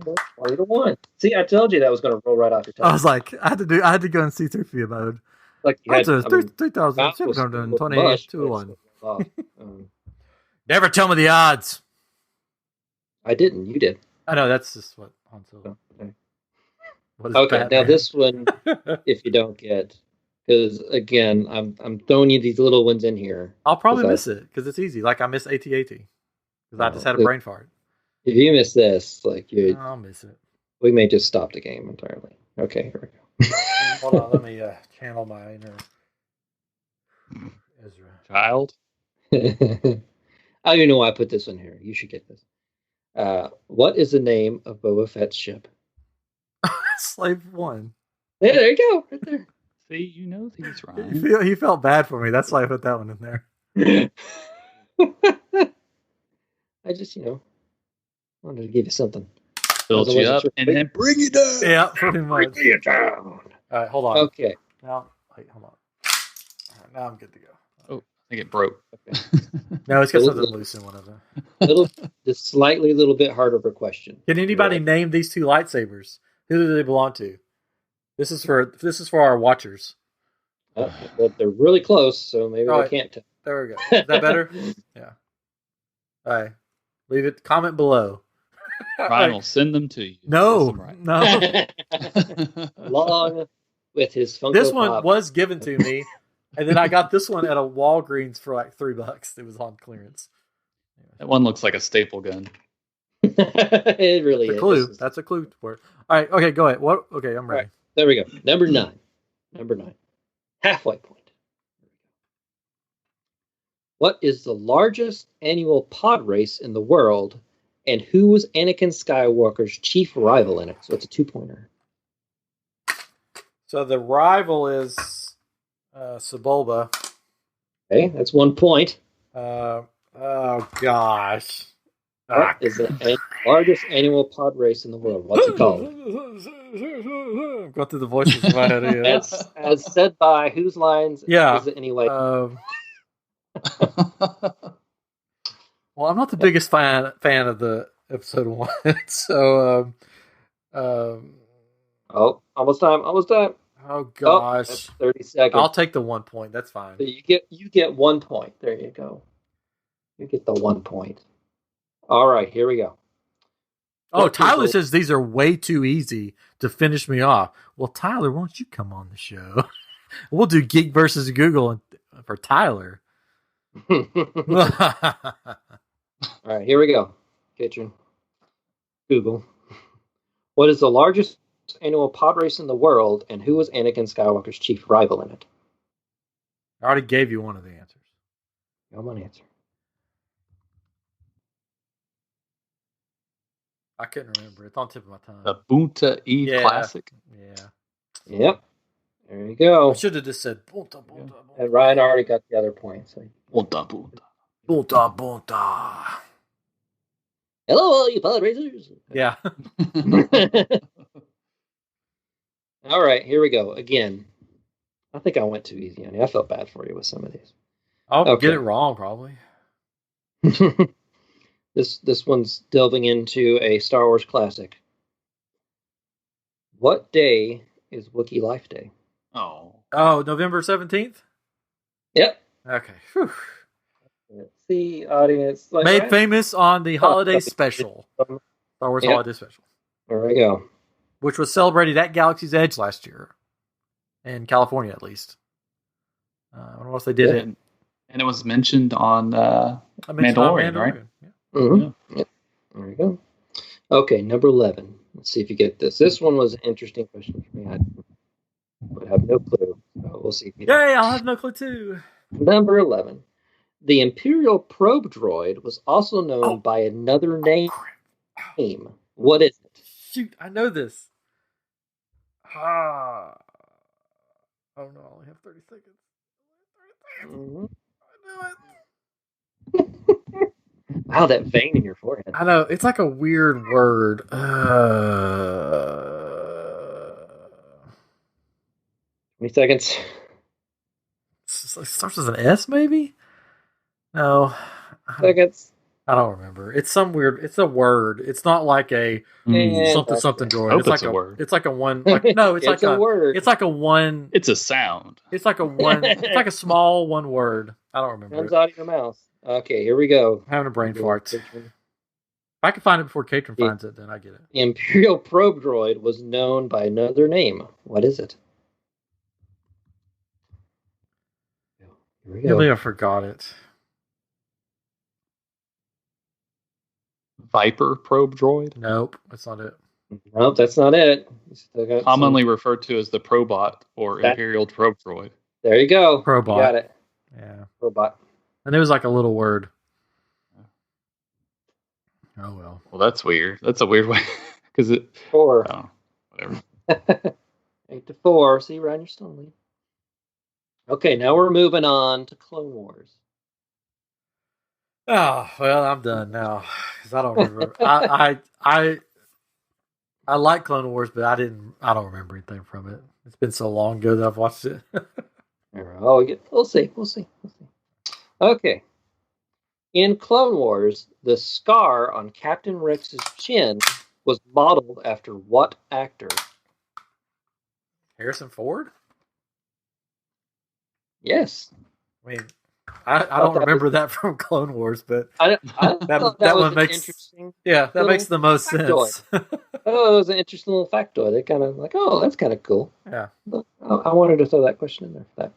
to 1. See, I told you that was going to roll right off your tongue. I was like, I had to go in C-3PO mode. Like you had, 3,720 to 1. Um, Never tell me the odds. I didn't. You did. I know that's just what Han Solo. Okay. What is Okay. Batman? Now this one, if you don't get, because again, I'm throwing you these little ones in here. I'll probably miss it because it's easy. Like I miss AT-AT because I just had a brain fart. If you miss this, I'll miss it. We may just stop the game entirely. Okay, here we go. Hold on, let me channel my inner Ezra. Child. I don't even know why I put this one here. You should get this. What is the name of Boba Fett's ship? Slave 1. Yeah, there you go, right there. See, you know these rhymes. He felt bad for me. That's why I put that one in there. I just, wanted to give you something. Build you up and then bring you down. Yeah, pretty much. Bring you down. All right, hold on. Okay. Now, wait, hold on. All right, now I'm good to go. Oh, I think it broke. Okay. No, it's got something loose in one of them. Just slightly, little bit harder of a question. Can anybody name these two lightsabers? Who do they belong to? This is for our watchers. Well, they're really close, so maybe I can't tell. There we go. Is that better? Yeah. All right. Leave it. Comment below. Ryan will send them to you. No. Along with his Funko This one Pop. was given to me, and then I got this one at a Walgreens for like $3. It was on clearance. That one looks like a staple gun. It really That's a is. clue. That's a clue for it. All right. Okay, go ahead. What? Okay, I'm ready. Right, there we go. Number 9. Halfway point. What is the largest annual pod race in the world, and who was Anakin Skywalker's chief rival in it? So it's a 2-pointer. So the rival is Sebulba. Okay, that's 1 point. Oh gosh. What is the largest annual pod race in the world? What's it called? I've got through the voices in my head again. As said by whose lines? Yeah. Is it anyway? Well, I'm not the biggest fan of the episode 1, so almost time. oh gosh. That's 30 seconds. I'll take the 1 point. That's fine. So you get 1 point. There you go. You get the 1 point. All right, here we go. Oh, Tyler says these are way too easy to finish me off. Well, Tyler, won't you come on the show? We'll do Geek versus Google for Tyler. All right, here we go. Kitchen. Google. What is the largest annual pod race in the world, and who was Anakin Skywalker's chief rival in it? I already gave you one of the answers. Come on, answer. I couldn't remember. It's on the tip of my tongue. The Bunta E Classic. Yeah. Yep. There you go. I should have just said Bunta. And Ryan already got the other point. So. Bunta. Hello, all you pod racers. Yeah. All right, here we go. Again, I think I went too easy on you. I felt bad for you with some of these. I'll get it wrong, probably. This one's delving into a Star Wars classic. What day is Wookiee Life Day? Oh, November 17th? Yep. Okay. Whew. Let's see, audience. Like, Made famous on the holiday special. Star Wars Holiday Special. There we go. Which was celebrated at Galaxy's Edge last year. In California, at least. I don't know if they did it. And it was mentioned on Mandalorian, right? Yeah. Mm-hmm. Yep. There we go. Okay, number 11. Let's see if you get this. This one was an interesting question for me. I would have no clue. So we'll see if you do. Yay, I'll have no clue too. Number 11. The Imperial probe droid was also known by another name. What is it? Shoot, I know this. Oh no, I only have 30 seconds. Mm-hmm. I know it. Wow, that vein in your forehead. I know. It's like a weird word. 20 seconds. It starts with an S, maybe? No. Seconds. I don't remember. It's some weird. It's a word. It's not like a something droid. It's like a word. It's like a one. Like, no, it's like a word. It's like a one. It's a sound. It's like a one. It's like a small one word. I don't remember. Comes out of your mouth. Okay, here we go. I'm having a brain fart. If I can find it before Katrin finds it, then I get it. The Imperial probe droid was known by another name. What is it? Here we I go. can't believe I forgot it. Viper probe droid? Nope, that's not it. Nope, that's not it. Commonly referred to as the Probot or Imperial probe droid. There you go. Probot. You got it. Yeah. Probot. And it was like a little word. Oh, well. Well, that's weird. That's a weird way. Because it... 4. Oh, whatever. 8-4. See, Ryan, you're still in the lead. Okay, now we're moving on to Clone Wars. Oh, well, I'm done now. Because I don't remember. I like Clone Wars, but I don't remember anything from it. It's been so long ago that I've watched it. We'll see. Okay. In Clone Wars, the scar on Captain Rex's chin was modeled after what actor? Harrison Ford? Yes. I mean, I don't remember that from Clone Wars, but that one makes interesting. Yeah, that makes the most sense. It was an interesting little factoid. They kind of like, that's kind of cool. Yeah. I wanted to throw that question in there for that.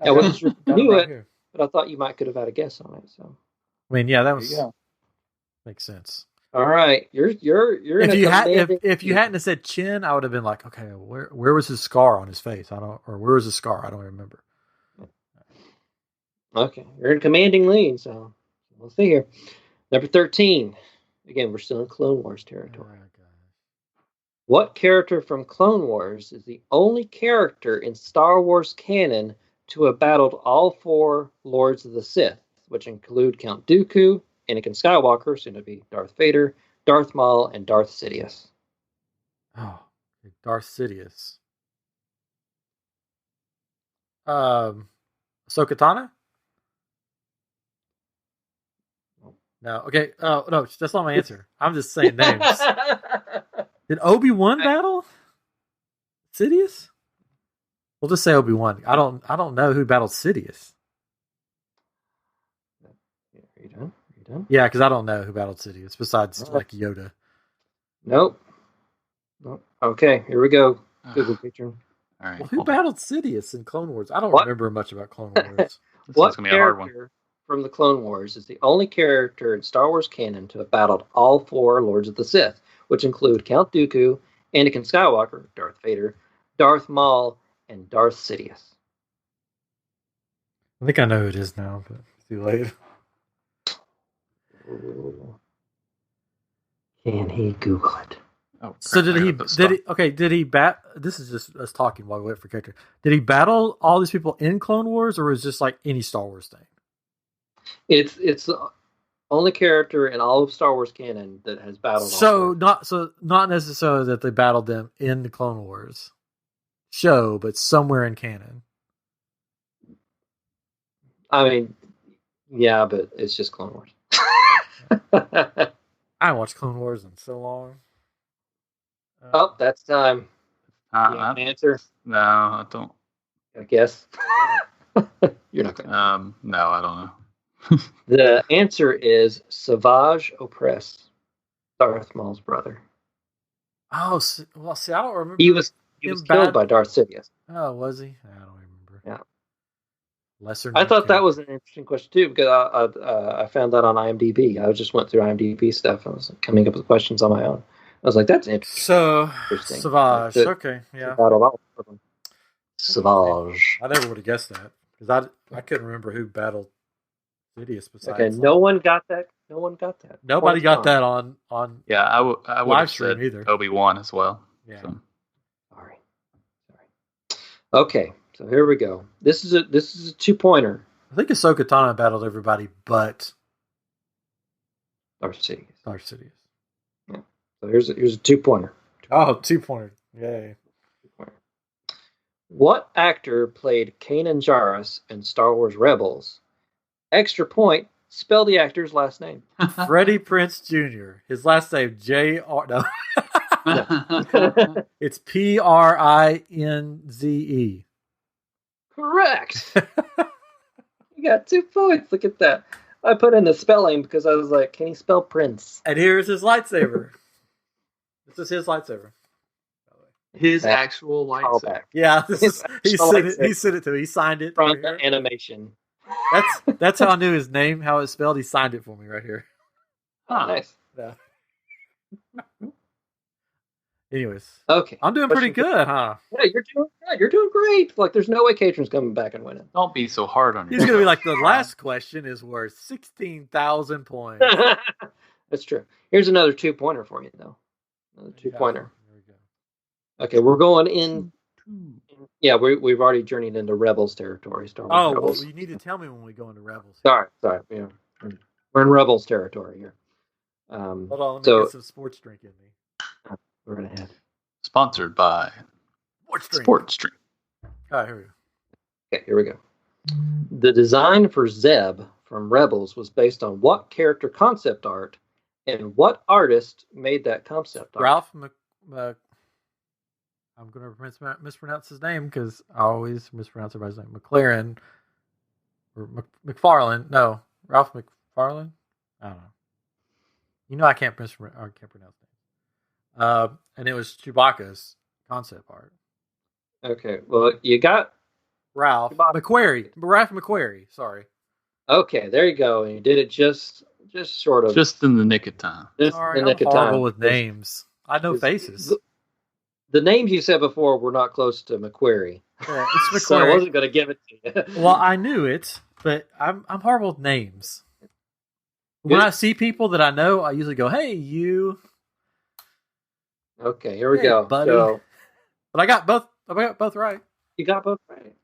I wasn't sure if you knew it, but I thought you could have had a guess on it. So, I mean, yeah, that was makes sense. All right, you're if you hadn't have said chin, I would have been like, okay, where was his scar on his face? Where was his scar? I don't remember. Okay, you're in commanding lead, so we'll see here. Number 13. Again, we're still in Clone Wars territory. What character from Clone Wars is the only character in Star Wars canon to have battled all 4 Lords of the Sith, which include Count Dooku, Anakin Skywalker, soon to be Darth Vader, Darth Maul, and Darth Sidious? Oh, Darth Sidious. Ahsoka Tano? No. Okay. Oh, no, that's not my answer. I'm just saying names. Did Obi-Wan battle Sidious? We'll just say Obi-Wan. I don't know who battled Sidious. Are you done? Yeah, because I don't know who battled Sidious besides like Yoda. Nope. Okay, here we go. Google picture. All right. Well, who battled Sidious in Clone Wars? I don't remember much about Clone Wars. What character from the Clone Wars is the only character in Star Wars canon to have battled all 4 Lords of the Sith, which include Count Dooku, Anakin Skywalker, Darth Vader, Darth Maul, and Darth Sidious? I think I know who it is now, but it's too late. Can he Google it? Oh, so did he this is just us talking while we wait for character. Did he battle all these people in Clone Wars, or was it just like any Star Wars thing? It's the only character in all of Star Wars canon that has battled. Not necessarily that they battled them in the Clone Wars show, but somewhere in canon. I mean, yeah, but it's just Clone Wars. I haven't watched Clone Wars in so long. Oh, that's time. You have an answer? No, I don't. I guess. You're not going to. No, I don't know. The answer is Savage Opress, Darth Maul's brother. Oh, well, see, I don't remember. He was killed by Darth Sidious. Oh, was he? I don't remember. Yeah. Lesser. I thought that was an interesting question too, because I found that on IMDb. I just went through IMDb stuff. I was coming up with questions on my own. I was like, "That's interesting." So, Savage. Okay, yeah. Savage. I never would have guessed that because I couldn't remember who battled Sidious besides. Okay, no one got that. No one got that. Nobody got that on. Yeah, I would have said either. Obi-Wan as well. Yeah. So. Sorry. Okay, so here we go. This is a 2-pointer. I think Ahsoka Tano battled everybody but Darth Sidious. Yeah. So here's a 2-pointer. Oh, 2-pointer. Yay. What actor played Kanan Jarrus in Star Wars Rebels? Extra point, spell the actor's last name. Freddie Prinze Jr. His last name, J.R. No. It's Prinze. Correct. You got 2 points. Look at that. I put in the spelling because I was like, can he spell Prince? And here's his lightsaber. This is his lightsaber. His actual lightsaber. Yeah, he sent it to me. He signed it from the animation. That's how I knew his name, how it's spelled. He signed it for me right here. Oh, nice. Yeah. Anyways, okay, I'm doing pretty good, huh? Yeah, you're doing good. You're doing great. Like, there's no way Katrin's coming back and winning. Don't be so hard on yourself. He's gonna be like, the last question is worth 16,000 points. That's true. Here's another 2-pointer for you, though. Another 2-pointer. Okay, we're going in. Yeah, we've already journeyed into Rebels territory. Star Wars Rebels. Well, you need to tell me when we go into Rebels. Sorry. Yeah, we're in Rebels territory here. Hold on, let me get some sports drink in me. We're gonna have sponsored by Sports Drink. All right, here we go. Okay, here we go. The design for Zeb from Rebels was based on what character concept art, and what artist made that concept art? Ralph I'm going to mispronounce his name because I always mispronounce everybody's name. McLaren or McFarlane. No, Ralph McFarlane. I don't know. You know I can't pronounce names. And it was Chewbacca's concept art. Okay, well you got Ralph McQuarrie. Sorry. Okay, there you go. And you did it just sort of. Just in the nick of time. Sorry, I'm horrible with names. I know faces. The names you said before were not close to McQuarrie. Yeah, it's McQuarrie. So I wasn't going to give it to you. Well, I knew it, but I'm horrible with names. When I see people that I know, I usually go, "Hey, you." Okay, here we go, buddy. So, but I got both right. You got both right.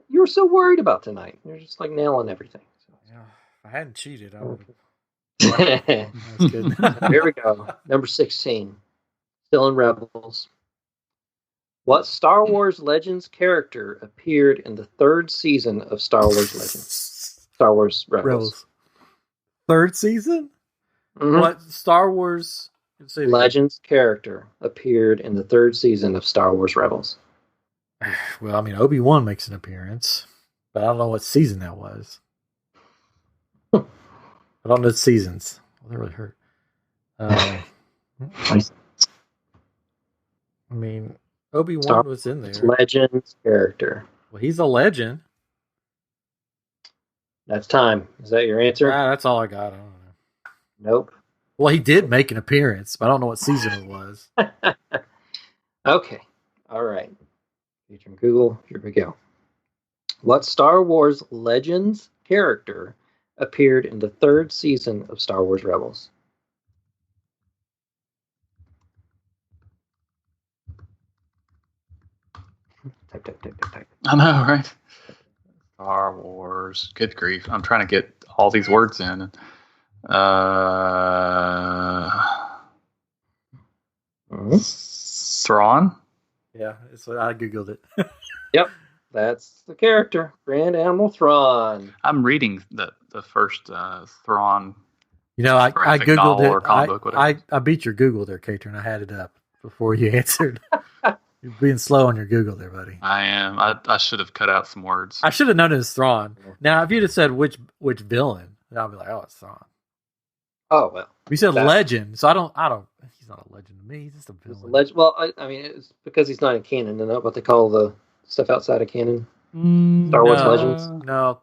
You were so worried about tonight. You're just like nailing everything. So. Yeah, if I hadn't cheated, I would have. That's good. Here we go. Number 16. Still in Rebels. What Star Wars Legends character appeared in the 3rd season of Star Wars Legends? Star Wars Rebels. 3rd season? Mm-hmm. What Star Wars Legends character appeared in the 3rd season of Star Wars Rebels? Well, I mean, Obi-Wan makes an appearance, but I don't know what season that was. I don't know the seasons. Well, that really hurt. I mean, Obi-Wan was in there. Legends character. Well, he's a legend. That's time. Is that your answer? That's all I got. I don't know. Nope. Well, he did make an appearance, but I don't know what season it was. Okay. All right. Featuring Google. Here we go. What Star Wars Legends character appeared in the 3rd season of Star Wars Rebels? Type. I know, right? Star Wars. Good grief. I'm trying to get all these words in. Thrawn? Yeah, I Googled it. Yep, that's the character. Grand Admiral Thrawn. I'm reading the first Thrawn You know, I graphic Googled novel it. or comic book, whatever. I beat your Google there, Cater, and I had it up before you answered. You're being slow on your Google there, buddy. I am. I should have cut out some words. I should have known it was Thrawn. Now, if you'd have said which villain, then I'd be like, oh, it's Thrawn. Oh well. You said legend, so I don't. He's not a legend to me. He's just a villain. Legend. Well, I mean, it's because he's not in canon. Isn't that what they call the stuff outside of canon? Star Wars Legends. No.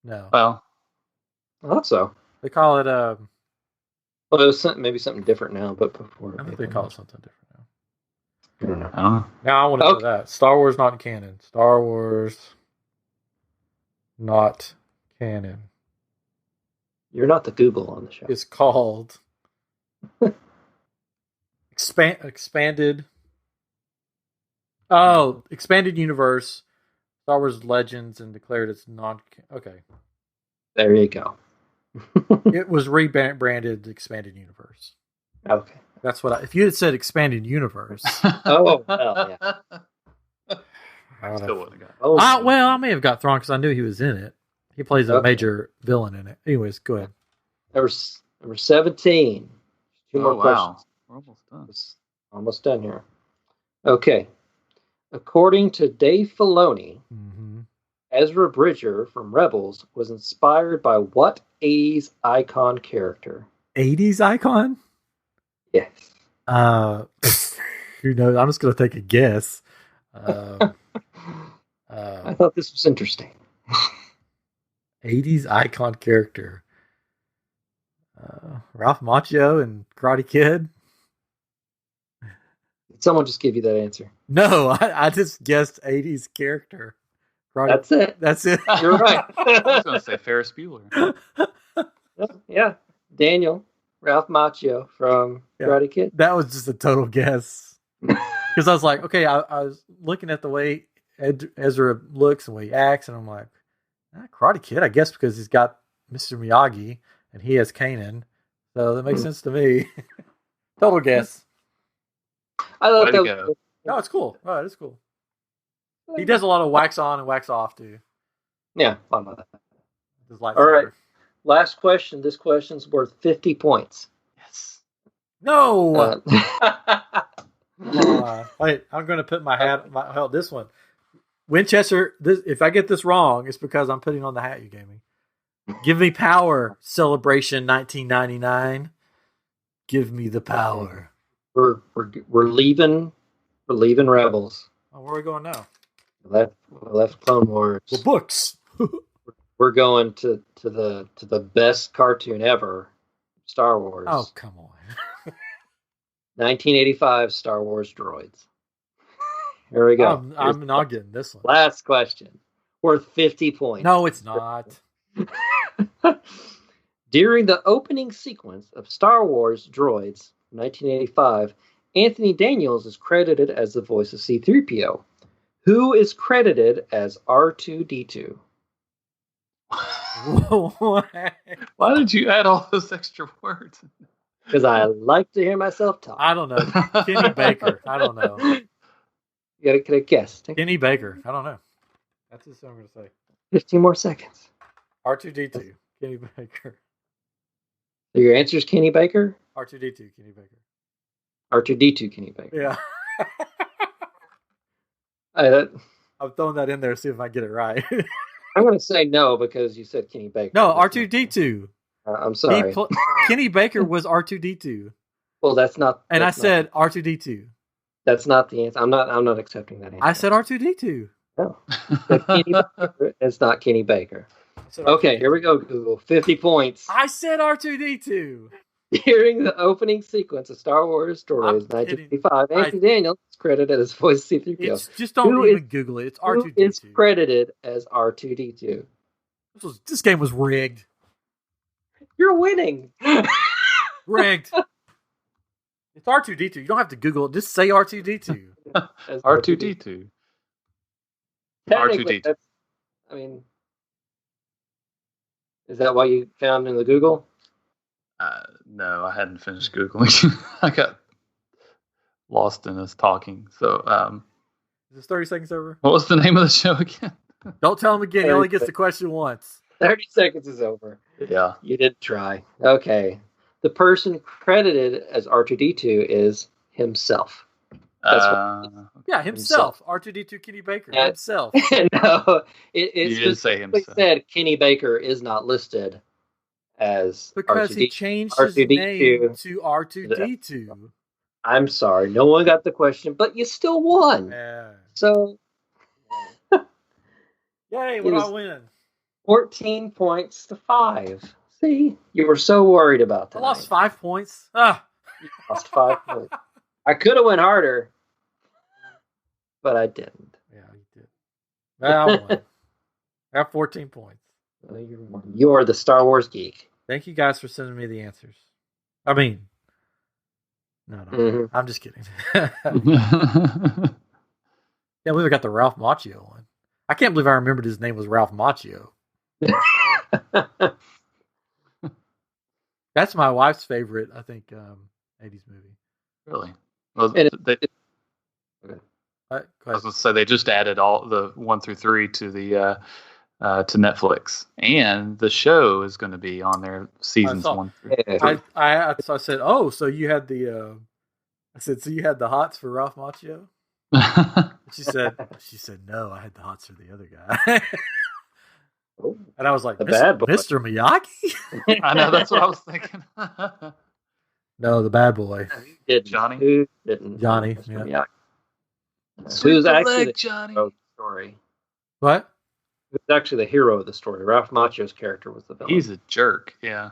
Well, I thought so. They call it. Well, it was maybe something different now, but before. I think they call it something different now. I don't know. I don't know. Now I want to know that Star Wars not in canon. Star Wars not canon. You're not the Google on the show. It's called expanded. Oh, expanded universe. Star Wars Legends and declared it's non. Okay, There you go. it was rebranded expanded universe. Okay. That's what. If you had said expanded universe, Oh, well, yeah. I would Still have. wouldn't have got it. Oh, Well, I may have got Thrawn because I knew he was in it. He plays a Okay. major villain in it. Anyways, go ahead. Number 17. Two more questions. We're almost done. It's almost done here. Okay. According to Dave Filoni, Mm-hmm. Ezra Bridger from Rebels was inspired by what 80s icon character? 80s icon? Yes. Who knows? I'm just going to take a guess. I thought this was interesting. 80s icon character. Ralph Macchio and Karate Kid? Did someone just give you that answer? No, I just guessed 80s character. That's it. That's it. You're right. I was going to say Ferris Bueller. Yeah. Daniel, Ralph Macchio from Karate Kid. That was just a total guess. Because I was like, okay, I was looking at the way Ezra looks and the way he acts, and I'm like, Karate Kid, I guess, because he's got Mr. Miyagi and he has Kanan. So that makes sense to me. Total guess. I thought Way that to was go. No, it's cool. Oh, it's cool. He does a lot of wax on and wax off, too. Yeah, fun with that. His lightsaber. All right. Last question. This question's worth 50 points. Yes. No! Uh, Wait, I'm going to put my hat. This one. Winchester, if I get this wrong, it's because I'm putting on the hat you gave me. Give me power, Celebration 1999. Give me the power. we're leaving. We're leaving Rebels. Oh, where are we going now? We left Clone Wars. The books. We're going to the best cartoon ever, Star Wars. Oh, come on. 1985 Star Wars droids. Here we go. I'm not getting this one. Last question. Worth 50 points. No, it's not. During the opening sequence of Star Wars Droids, 1985, Anthony Daniels is credited as the voice of C-3PO. Who is credited as R2-D2? Why did you add all those extra words? Because I like to hear myself talk. I don't know. Kenny Baker. I don't know. You gotta guess. Take Kenny Baker. I don't know. That's just what I'm going to say. 15 more seconds. R2D2. Kenny Baker. So your answer is Kenny Baker? R2D2. Kenny Baker. R2-D2 Kenny Baker. Yeah. I'm throwing that in there to see if I get it right. I'm going to say no because you said Kenny Baker. No, R2D2. I'm sorry. Kenny Baker was R2D2. Well, that's not. And that's I said R2D2. That's not the answer. I'm not accepting that answer. I said R2D2. No. It's not Kenny Baker. Okay, here we go, Google. 50 points. I said R2D2. During the opening sequence of Star Wars Droids 1985, Anthony Daniels is credited as voice C-3PO. Just don't even Google it. It's R2D2. Who is credited as R2-D2? This game was rigged. You're winning. Rigged. It's R2D2. You don't have to Google it. Just say R2D2. R2D2. Technically, R2D2. I mean, is that what you found in the Google? No, I hadn't finished Googling. I got lost in us talking. So, Is this 30 seconds over? what was the name of the show again? Don't tell him again. He only gets the question once. 30 seconds is over. Yeah. You did try. Okay. The person credited as R2D2 is himself. That's Yeah, himself. R2D2 Kenny Baker. Himself. No, it You did say himself. said Kenny Baker is not listed as because R2D2. He changed his R2D2 name to R2D2. I'm sorry, no one got the question, but you still won. Yeah. So, yay! What do I win? 14 points to 5. See, you were so worried about that. I lost 5 points. Ah, you lost 5 points. I could have went harder, but I didn't. Yeah, you did. I won. I have 14 points. Well, you're the Star Wars geek. Thank you guys for sending me the answers. I mean, no, I'm just kidding. Yeah, we got the Ralph Macchio one. I can't believe I remembered his name was Ralph Macchio. That's my wife's favorite, I think, 80s movie. Really? Well, I was going to say they just added all the 1 through 3 to the to Netflix, and the show is going to be on there seasons 1 through 3. So I said, "Oh, so you had the?" I said, "So you had the hots for Ralph Macchio?" She said, "No, I had the hots for the other guy." And I was like, Mr. Miyagi? I know, that's what I was thinking. No, the bad boy. Johnny? Who didn't? Johnny, yeah. Who's actually the Johnny? hero of the story? What? Who's actually the hero of the story? Ralph Macchio's character was the villain. He's a jerk, yeah.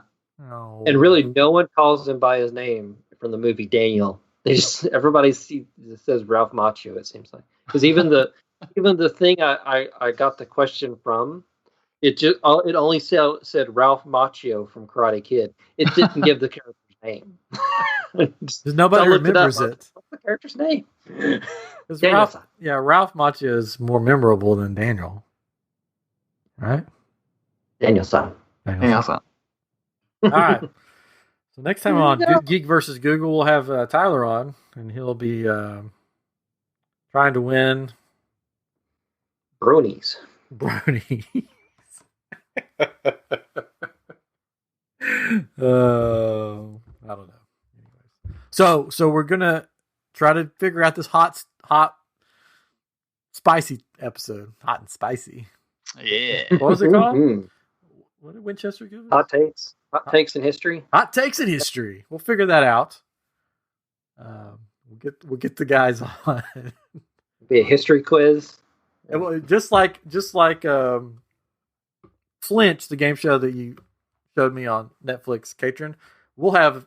Oh. And really, no one calls him by his name from the movie Daniel. Everybody says Ralph Macchio, it seems like. Because even the thing I got the question from, it only said Ralph Macchio from Karate Kid. It didn't give the character's name. Nobody remembers it. What's the character's name? Ralph Macchio is more memorable than Daniel. Right? Daniel-san. Daniel-san. All right. So next time on Geek versus Google, we'll have Tyler on, and he'll be trying to win bronies. I don't know. Anyways. So we're gonna try to figure out this hot, spicy episode. Hot and spicy. Yeah. What was it called? Mm-hmm. What did Winchester give us? Hot takes. Hot takes in history. Hot takes in history. We'll figure that out. We'll get the guys on. Be a history quiz. And just like Flinch, the game show that you showed me on Netflix, Catron, we'll have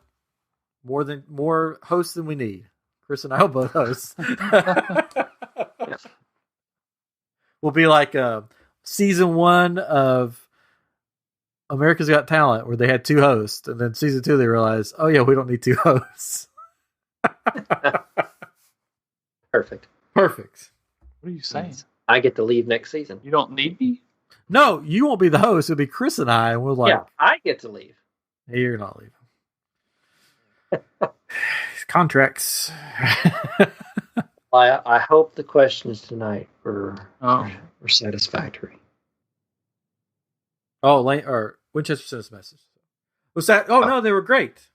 more hosts than we need. Chris and I will both host. We'll be like season 1 of America's Got Talent, where they had 2 hosts, and then season 2 they realized, oh yeah, we don't need 2 hosts. Perfect. What are you saying? I get to leave next season. You don't need me? No, you won't be the host. It'll be Chris and I, and we'll I get to leave. Hey, you're not leaving. Contracts. I hope the questions tonight were satisfactory. Oh, or Winchester sent us a message. Was that? Oh no, they were great.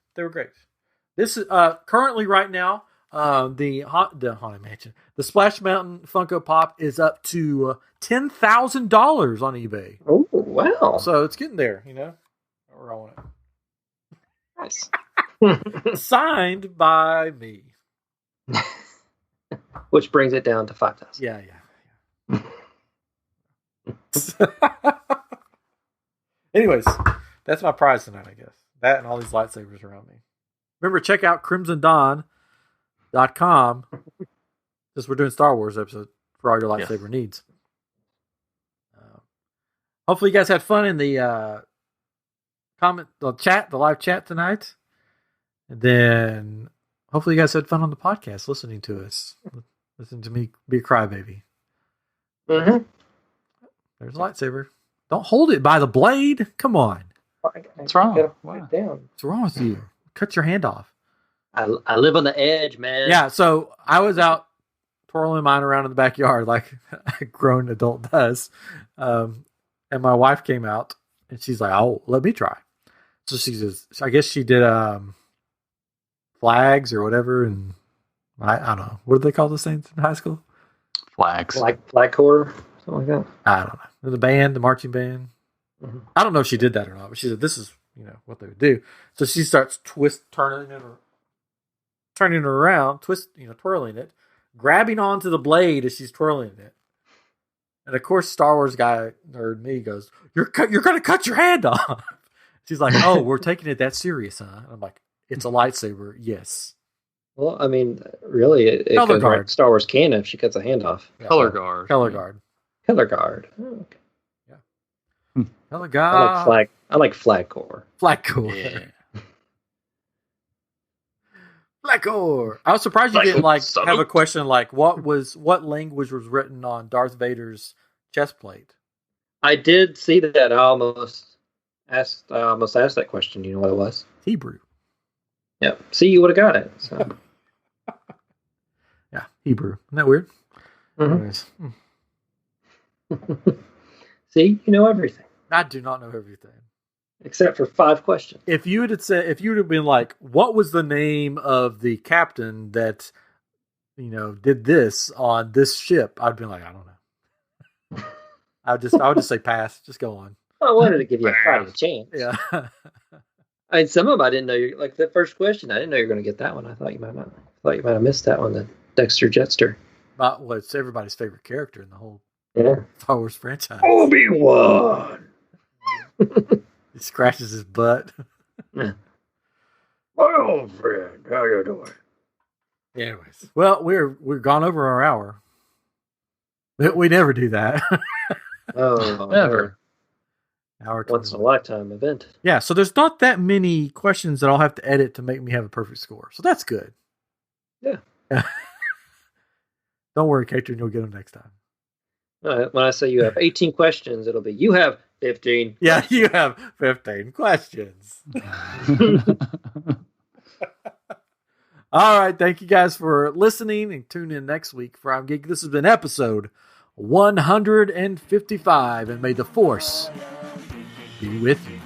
This is currently right now. The Haunted Mansion, the Splash Mountain Funko Pop is up to $10,000 on eBay. Oh wow! So it's getting there, We're on it. Nice. Signed by me. Which brings it down to 5,000. Yeah. Anyways, that's my prize tonight, I guess. That and all these lightsabers around me. Remember, check out crimsondawn.com. Since we're doing Star Wars episode for all your lightsaber needs. Hopefully you guys had fun in the the live chat tonight. And then hopefully you guys had fun on the podcast listening to us. Listen to me be a crybaby. Mm-hmm. There's a lightsaber. Don't hold it by the blade. Come on. What's wrong? What's wrong with you? Cut your hand off. I live on the edge, man. Yeah, so I was out twirling mine around in the backyard like a grown adult does. And my wife came out And she's like, "Oh, let me try." So she says, I guess she did flags or whatever, and I don't know. What do they call those things in high school? Flags. Like flag corps, something like that. I don't know. The band, the marching band. Mm-hmm. I don't know if she did that or not, but she said this is what they would do. So she starts turning it around, twirling it, grabbing onto the blade as she's twirling it. And of course, Star Wars guy nerd me goes, "You're going to cut your hand off." She's like, "Oh, we're taking it that serious, huh?" And I'm like, "It's a lightsaber, yes." Well, I mean, really, it Color goes guard. right to Star Wars canon if she cuts a hand off. Yeah. Color guard. Color guard. Color guard. Oh, okay. Color guard. I like flag corps. Flag corps. Yeah. Flag corps. I was surprised you didn't have a question like what language was written on Darth Vader's chest plate. I did see that. I almost asked that question. You know what it was? Hebrew. Yep. See, you would have got it. So. Yeah, Hebrew. Isn't that weird? Mm-hmm. See, you know everything. I do not know everything. Except for 5 questions. If you would have been like, what was the name of the captain that, did this on this ship? I'd be like, I don't know. I would just say pass. Just go on. I wanted to give you a fighting chance. Yeah. I mean, some of them I didn't know. Like the first question, I didn't know you were going to get that one. I thought you might not. I thought you might have missed that one. The Dexter Jetster. Well, it's everybody's favorite character in the whole Star Wars franchise. Obi-Wan. He scratches his butt. Yeah. My old friend, how you doing? Anyways, well, we're gone over our hour. We never do that. Oh, Never. Hour once in a 21. lifetime event. Yeah, so there's not that many questions that I'll have to edit to make me have a perfect score. So that's good. Yeah. Don't worry, Katrin, you'll get them next time. When I say you have 18 questions, it'll be you have 15. Yeah, you have 15 questions. All right, thank you guys for listening and tune in next week for I'm Geek. This has been episode 155, and may the Force be with you.